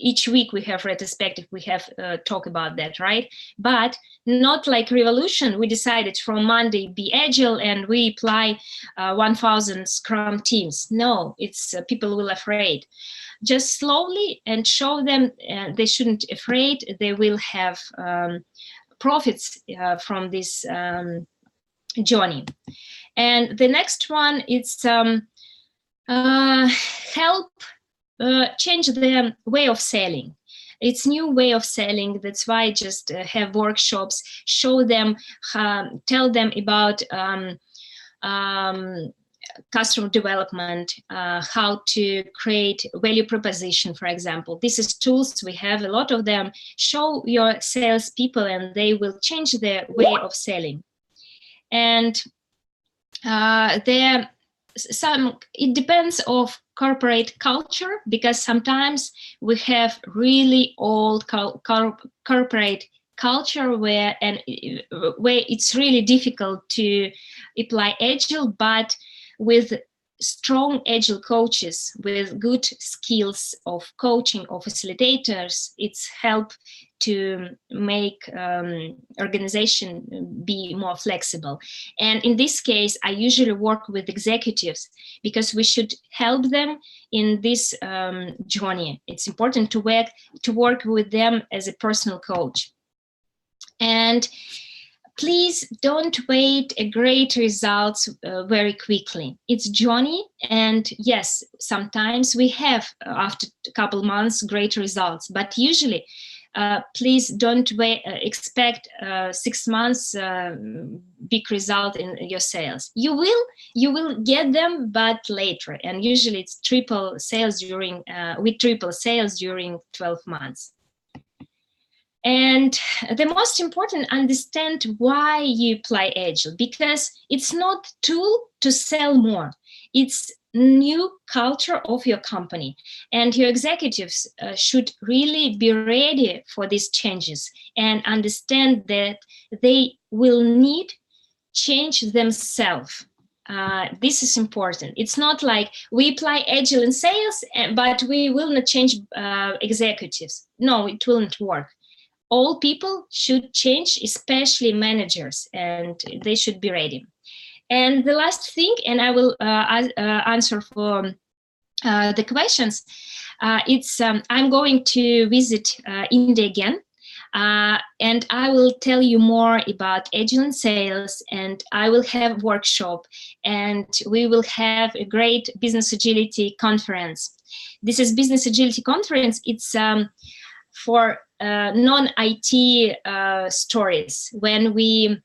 each week we have retrospective, we have talk about that, right? But not like revolution. We decided from Monday be agile and we apply 1,000 Scrum teams. No, it's people will afraid. Just slowly and show them they shouldn't afraid. They will have profits from this journey. And the next one is help change the way of selling. It's new way of selling. That's why I just have workshops, show them, tell them about customer development, how to create value proposition, for example. This is tools, we have a lot of them. Show your salespeople and they will change their way of selling. And it depends of corporate culture, because sometimes we have really old corporate culture where it's really difficult to apply agile, but with strong agile coaches with good skills of coaching or facilitators, it's help to make organization be more flexible. And in this case, I usually work with executives because we should help them in this journey. It's important to work with them as a personal coach. And please don't wait a great results very quickly. It's journey, and yes, sometimes we have after a couple months great results, but usually please don't expect 6 months big result in your sales. You will get them, but later, and usually it's triple sales during 12 months. And the most important, understand why you apply Agile, because it's not tool to sell more. It's new culture of your company, and your executives should really be ready for these changes and understand that they will need change themselves. This is important. It's not like we apply Agile in sales, but we will not change executives. No, it will not work. All people should change, especially managers, and they should be ready. And the last thing, and I will answer for the questions, I'm going to visit India again, and I will tell you more about Agile in sales, and I will have workshop, and we will have a great business agility conference. This is business agility conference. It's for non-IT stories, when we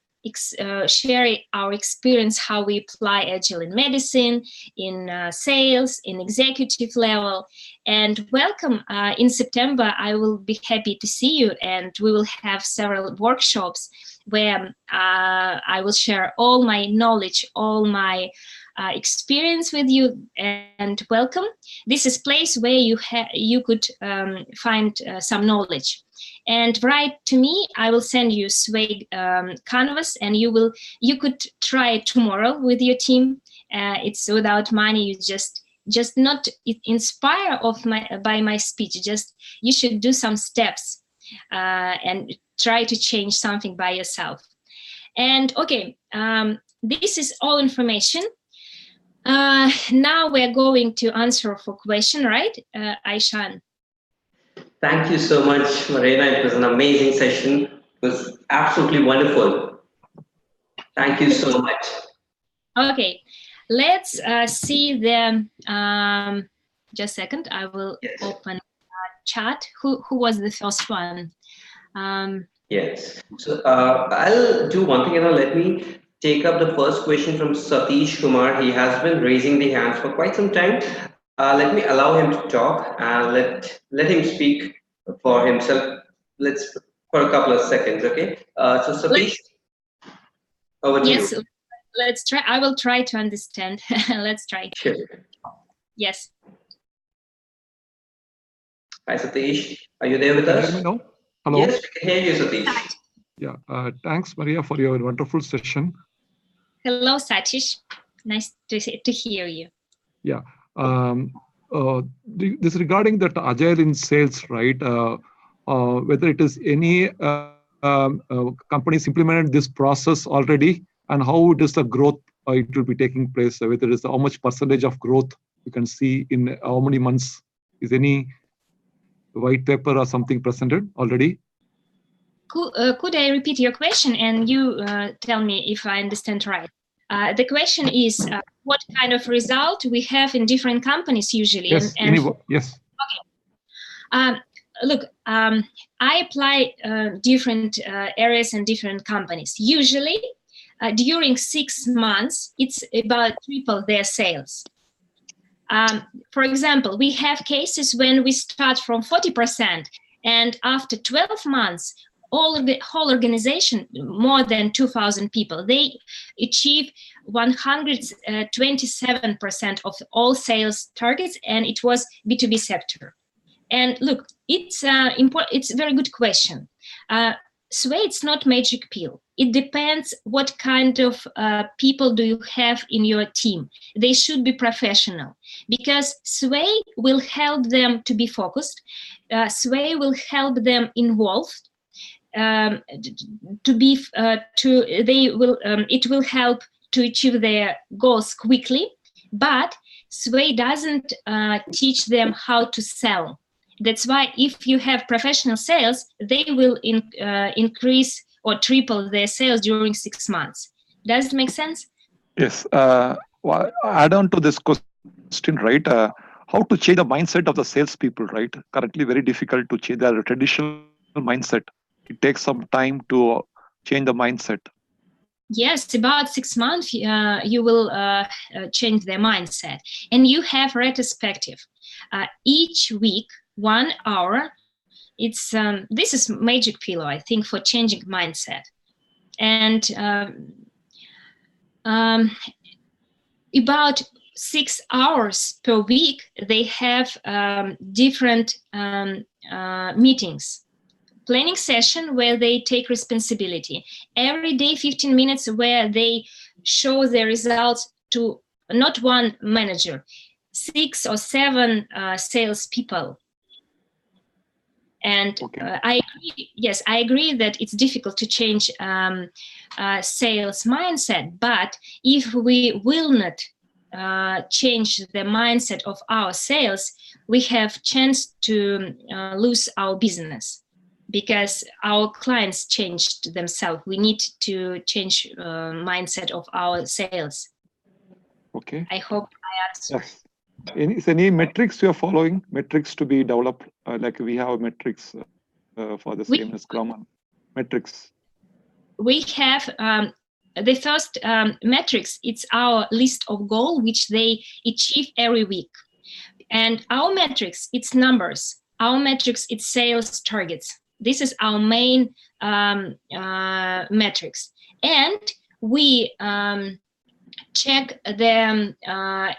share our experience, how we apply Agile in medicine, in sales, in executive level. And welcome in September. I will be happy to see you, and we will have several workshops where I will share all my knowledge, all my experience with you, and welcome. This is place where you could find some knowledge, and write to me. I will send you swag canvas, and you could try it tomorrow with your team. It's without money. You just not inspire by my speech. Just you should do some steps and try to change something by yourself. And okay, this is all information. Now we're going to answer for question, right, Aishan? Thank you so much, Marina. It was an amazing session. It was absolutely wonderful. Thank you so much. Okay, let's see the, just a second, I will open chat. Who was the first one? Yes, so I'll do one thing, let me take up the first question from Satish Kumar. He has been raising the hands for quite some time. Let me allow him to talk and let him speak for himself. For a couple of seconds, okay? So Satish, over to you. Yes, let's try. I will try to understand. Let's try. Sure. Yes. Hi, Satish. Are you there with us? Can you hear me now? Hello? Yes, we can hear you, Satish. Yeah, thanks, Maria, for your wonderful session. Hello, Satish. Nice to hear you. Yeah, this regarding that agile in sales, right? Whether it is any companies implemented this process already, and how it is the growth it will be taking place, whether it is how much percentage of growth you can see in how many months. Is any white paper or something presented already? Could I repeat your question and you tell me if I understand right? The question is what kind of result we have in different companies usually. Yes. Yes. Okay. Look, I apply different areas and different companies. Usually, during 6 months, it's about triple their sales. For example, we have cases when we start from 40%, and after 12 months, all of the whole organization, more than 2,000 people, they achieve 127% of all sales targets, and it was B2B sector. And look, it's important. It's a very good question. Sway, it's not magic pill. It depends what kind of people do you have in your team. They should be professional, because Sway will help them to be focused. Sway will help them involved. It will help to achieve their goals quickly. But Sway doesn't teach them how to sell. That's why if you have professional sales, they will increase or triple their sales during 6 months. Does it make sense? Yes. Well, add on to this question, right? How to change the mindset of the salespeople, right? Currently, very difficult to change their traditional mindset. It takes some time to change the mindset. Yes, about 6 months, you will change their mindset. And you have retrospective. Each week, 1 hour, it's this is magic pillow, I think, for changing mindset. And about 6 hours per week, they have different meetings. Planning session where they take responsibility. Every day, 15 minutes where they show the results to not one manager, 6 or 7 salespeople. And Okay. I agree, yes, I agree that it's difficult to change sales mindset, but if we will not change the mindset of our sales, we have chance to lose our business. Because our clients changed themselves. We need to change mindset of our sales. Okay. I hope I answered. Yes. Any metrics you are following? Metrics to be developed? Like we have metrics for the same as Scrum metrics. We have the first metrics. It's our list of goals which they achieve every week. And our metrics, it's numbers. Our metrics, it's sales targets. This is our main metrics. And we check the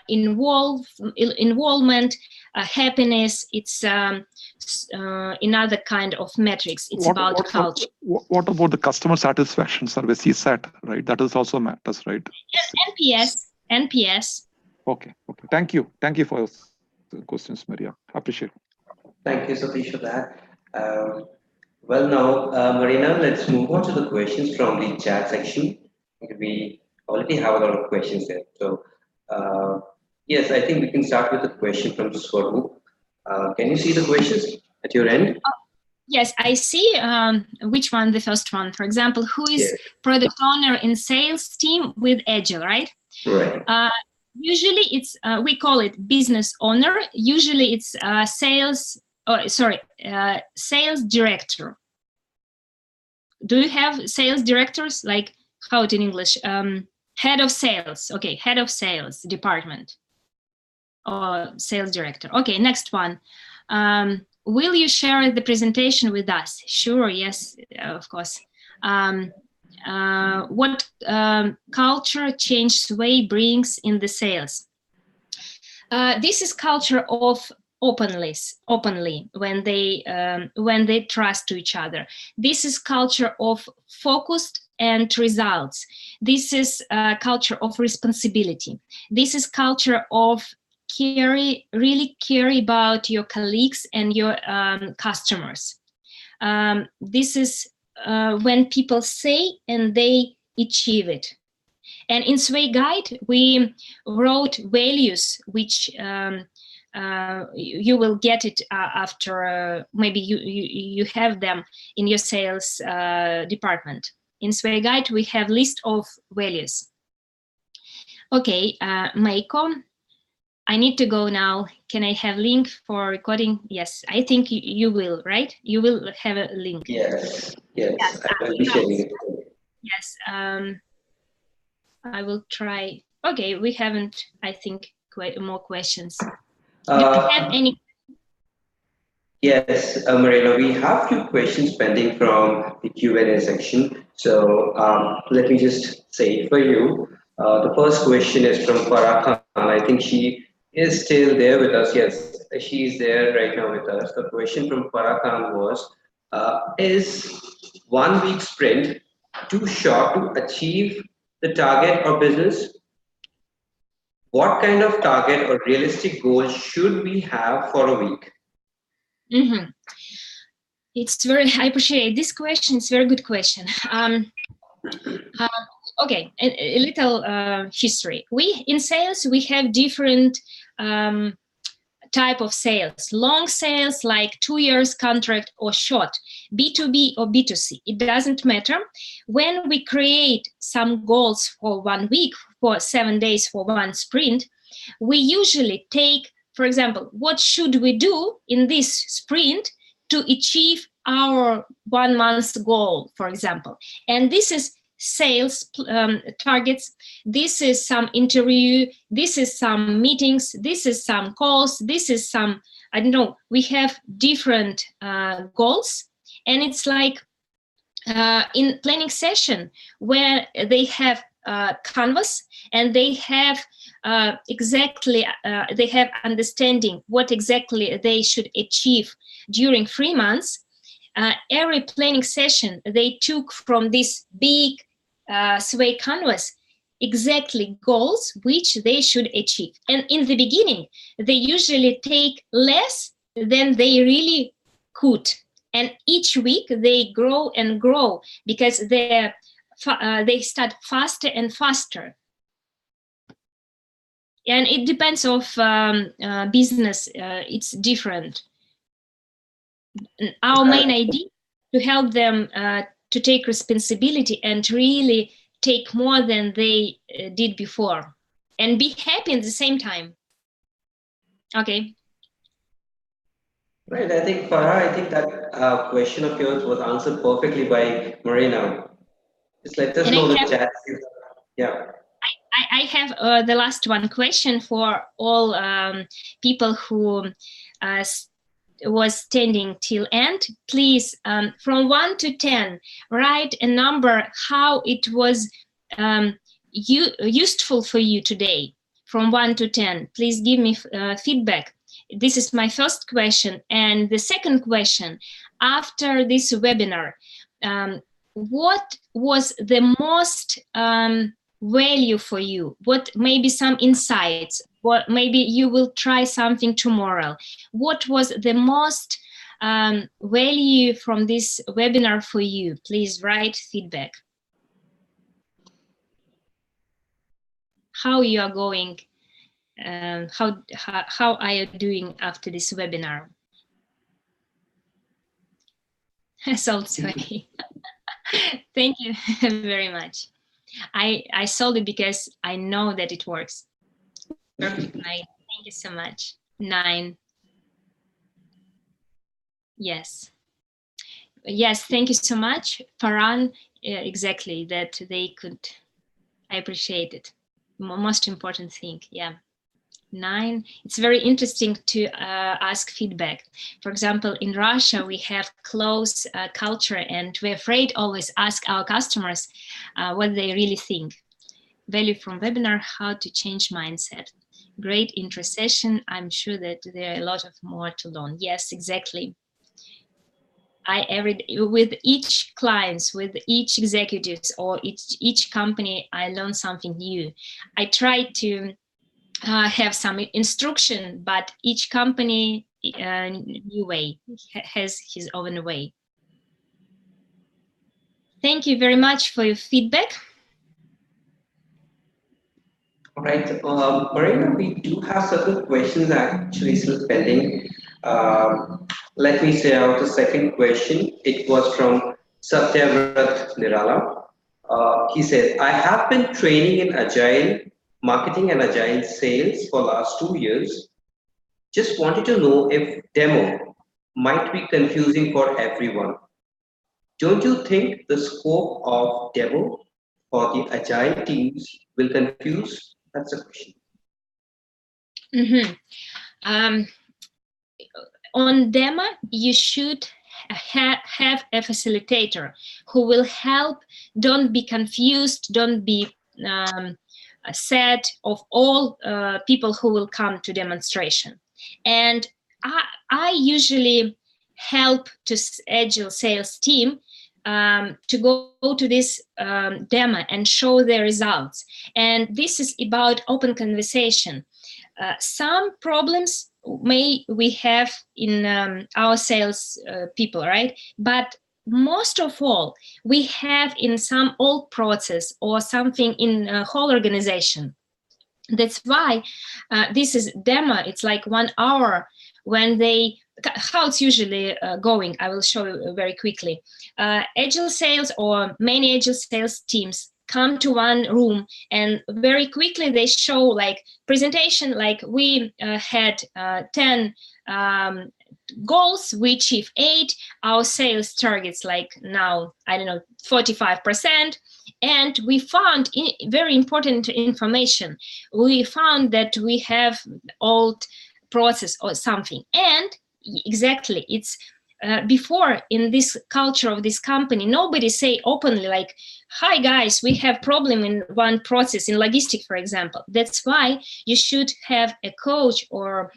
involvement, happiness. It's another kind of metrics. It's about culture. What about the customer satisfaction survey, CSAT, right? That is also matters, right? NPS. Okay. Thank you for the questions, Maria. Appreciate it. Thank you, Satish, for that. Well, now, Marina, let's move on to the questions from the chat section. We already have a lot of questions there. So, yes, I think we can start with a question from Swaru. Can you see the questions at your end? Yes, I see. Which one? The first one, for example, who is product owner in sales team with Agile, right? Right. Usually, it's we call it business owner. Usually, it's sales director. Do you have sales directors? Like how it in English? Head of sales. Okay, head of sales department or sales director. Okay, next one. Will you share the presentation with us? Sure, yes, of course. What culture change Sway brings in the sales? This is culture of openly when they trust to each other. This is culture of focused and results. This is culture of responsibility. This is culture of really care about your colleagues and your customers. This is when people say and they achieve it. And in Sway Guide, we wrote values, which you will get it after maybe you have them in your sales department. In Sway Guide, we have list of values. Okay, Meiko, I need to go now. Can I have link for recording? Yes, I think you will, right? You will have a link. Yes, I will be sharing it. Yes, I will try. Okay, we haven't, I think, more questions. Do you have any? Yes, Marina, we have few questions pending from the Q&A section. So let me just say it for you. The first question is from Farah Khan. I think she is still there with us. Yes, she is there right now with us. The question from Farah Khan was, is 1 week sprint too short to achieve the target or business? What kind of target or realistic goal should we have for a week? Mm-hmm. I appreciate this question. It's a very good question. Okay, a little history. In sales, we have different type of sales. Long sales, like 2 years contract, or short, B2B or B2C. It doesn't matter. When we create some goals for 1 week, for 7 days, for one sprint, we usually take, for example, what should we do in this sprint to achieve our 1 month goal, for example. And this is sales targets, this is some interview, this is some meetings, this is some calls, this is some, I don't know, we have different goals. And it's like in planning session where they have canvas and they have they have understanding what exactly they should achieve during 3 months. Every planning session they took from this big Sway canvas exactly goals which they should achieve. And in the beginning, they usually take less than they really could. And each week they grow and grow because they start faster and faster. And it depends of business, it's different. Our main idea to help them to take responsibility and really take more than they did before and be happy at the same time. Okay. Right, I think Farah, I think that question of yours was answered perfectly by Marina. Just let us know the chat. Yeah. I have the last one question for all people who was standing till end. Please, from 1 to 10, write a number how it was useful for you today. From 1 to 10, please give me feedback. This is my first question. And the second question, after this webinar, what was the most value for you? What maybe some insights? What maybe you will try something tomorrow? What was the most value from this webinar for you? Please write feedback. How you are going? How are you doing after this webinar? So sorry. Thank you very much. I sold it because I know that it works. Perfect, 9. Thank you so much. 9. Yes. Yes, thank you so much, Farhan. Exactly, that they could. I appreciate it. Most important thing, yeah. 9. It's very interesting to ask feedback. For example, in Russia, we have close culture and we're afraid always ask our customers what they really think. Value from webinar, how to change mindset. Great interest session. I'm sure that there are a lot of more to learn. Yes, exactly. With each clients, with each executives or each company, I learn something new. I try to have some instruction, but each company new way has his own way. Thank you very much for your feedback. All right, Marina, we do have certain questions actually still pending. Let me say out the second question. It was from Satyavrat Nirala. He says, I have been training in Agile marketing and Agile sales for last 2 years. Just wanted to know if demo might be confusing for everyone. Don't you think the scope of demo for the Agile teams will confuse? That's the question. Mm-hmm. On demo, you should have a facilitator who will help. Don't be confused. Don't be sad of all people who will come to demonstration. And I usually help to Agile sales team to go to this demo and show the results. And this is about open conversation. Some problems we have in our sales people, right? But most of all, we have in some old process or something in a whole organization. That's why this is demo. It's like 1 hour when how it's usually going. I will show you very quickly. Agile sales or many Agile sales teams come to one room and very quickly they show like presentation, like we had 10 goals, we achieve 8, our sales targets like now, I don't know, 45%. And we found very important information. We found that we have old process or something. And exactly, it's before in this culture of this company, nobody say openly like, hi guys, we have problem in one process in logistics, for example. That's why you should have a coach or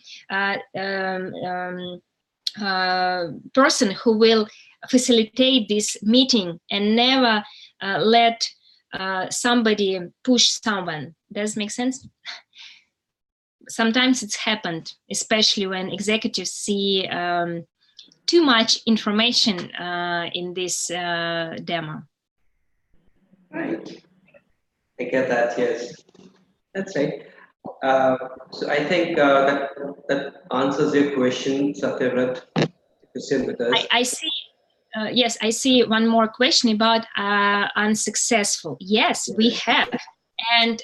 person who will facilitate this meeting and never let somebody push someone. Does it make sense? Sometimes it's happened, especially when executives see too much information in this demo. Right. I get that, yes. That's right. So I think that answers your question, Satyavrat. If you're still with us. I see. Yes, I see one more question about unsuccessful. Yes, we have. And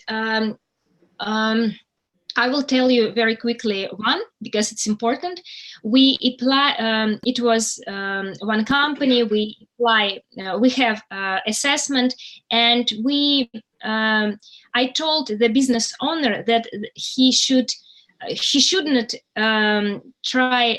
I will tell you very quickly one, because it's important. We apply, it was one company, we apply, we have assessment, and we, I told the business owner that he shouldn't try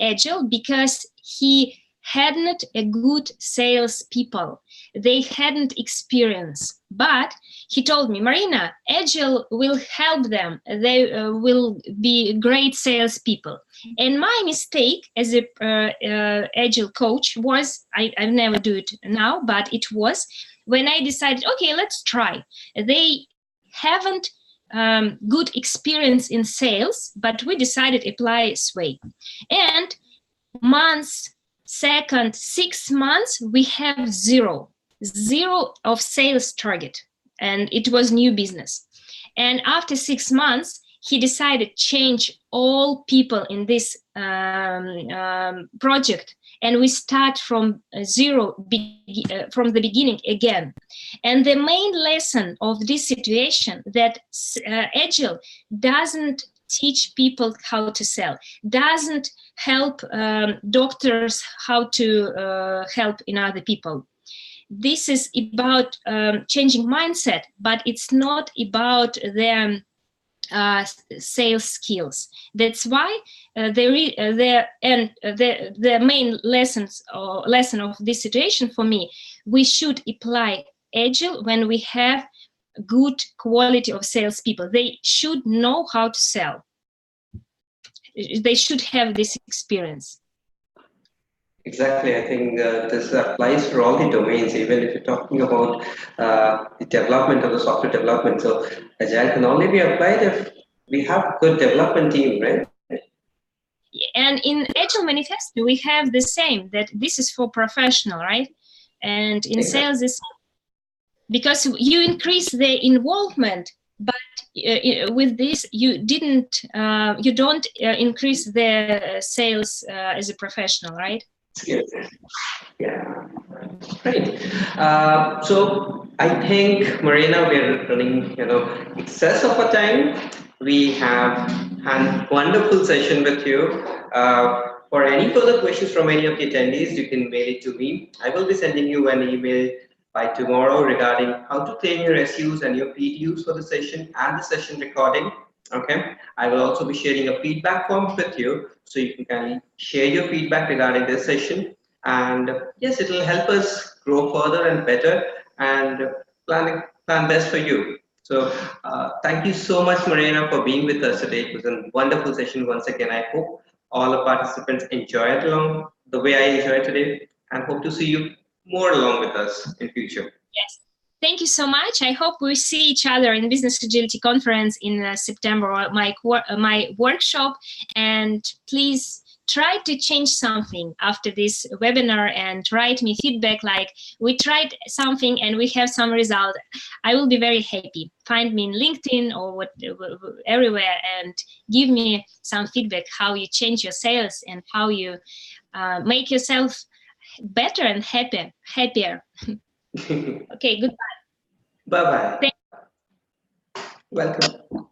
Agile because he hadn't a good sales people. They hadn't experience. But he told me, Marina, Agile will help them. They will be great salespeople. And my mistake as a Agile coach was, I never do it now, but it was when I decided, okay, let's try. They haven't good experience in sales, but we decided apply Sway. And months, second, 6 months, we have zero of sales target. And it was new business. And after 6 months, he decided change all people in this project. And we start from zero, from the beginning again. And the main lesson of this situation that Agile doesn't teach people how to sell, doesn't help doctors how to help in other people. This is about changing mindset, but it's not about their sales skills. That's why the main lesson of this situation for me, we should apply Agile when we have good quality of salespeople. They should know how to sell. They should have this experience. Exactly. I think this applies for all the domains, even if you're talking about the development of the software development. So Agile can only be applied if we have good development team, right? And in Agile Manifesto, we have the same, that this is for professional, right? And in Exactly. sales, is because you increase the involvement, but with this, you don't increase the sales as a professional, right? Yes. Yeah. Right. So I think, Marina, we're running, excess of our time. We have had wonderful session with you. For any further questions from any of the attendees, you can mail it to me. I will be sending you an email by tomorrow regarding how to claim your SUs and your PDUs for the session and the session recording. Okay. I will also be sharing a feedback form with you, so you can kindly share your feedback regarding this session. And yes, it will help us grow further and better and plan best for you. So thank you so much, Marina, for being with us today. It was a wonderful session once again. I hope all the participants enjoy it along the way I enjoyed today, and hope to see you more along with us in future. Yes. Thank you so much. I hope we see each other in Business Agility Conference in September, or my workshop. And please try to change something after this webinar and write me feedback like, we tried something and we have some result. I will be very happy. Find me in LinkedIn or everywhere and give me some feedback how you change your sales and how you make yourself better and happier. Okay, goodbye. Bye bye. Welcome.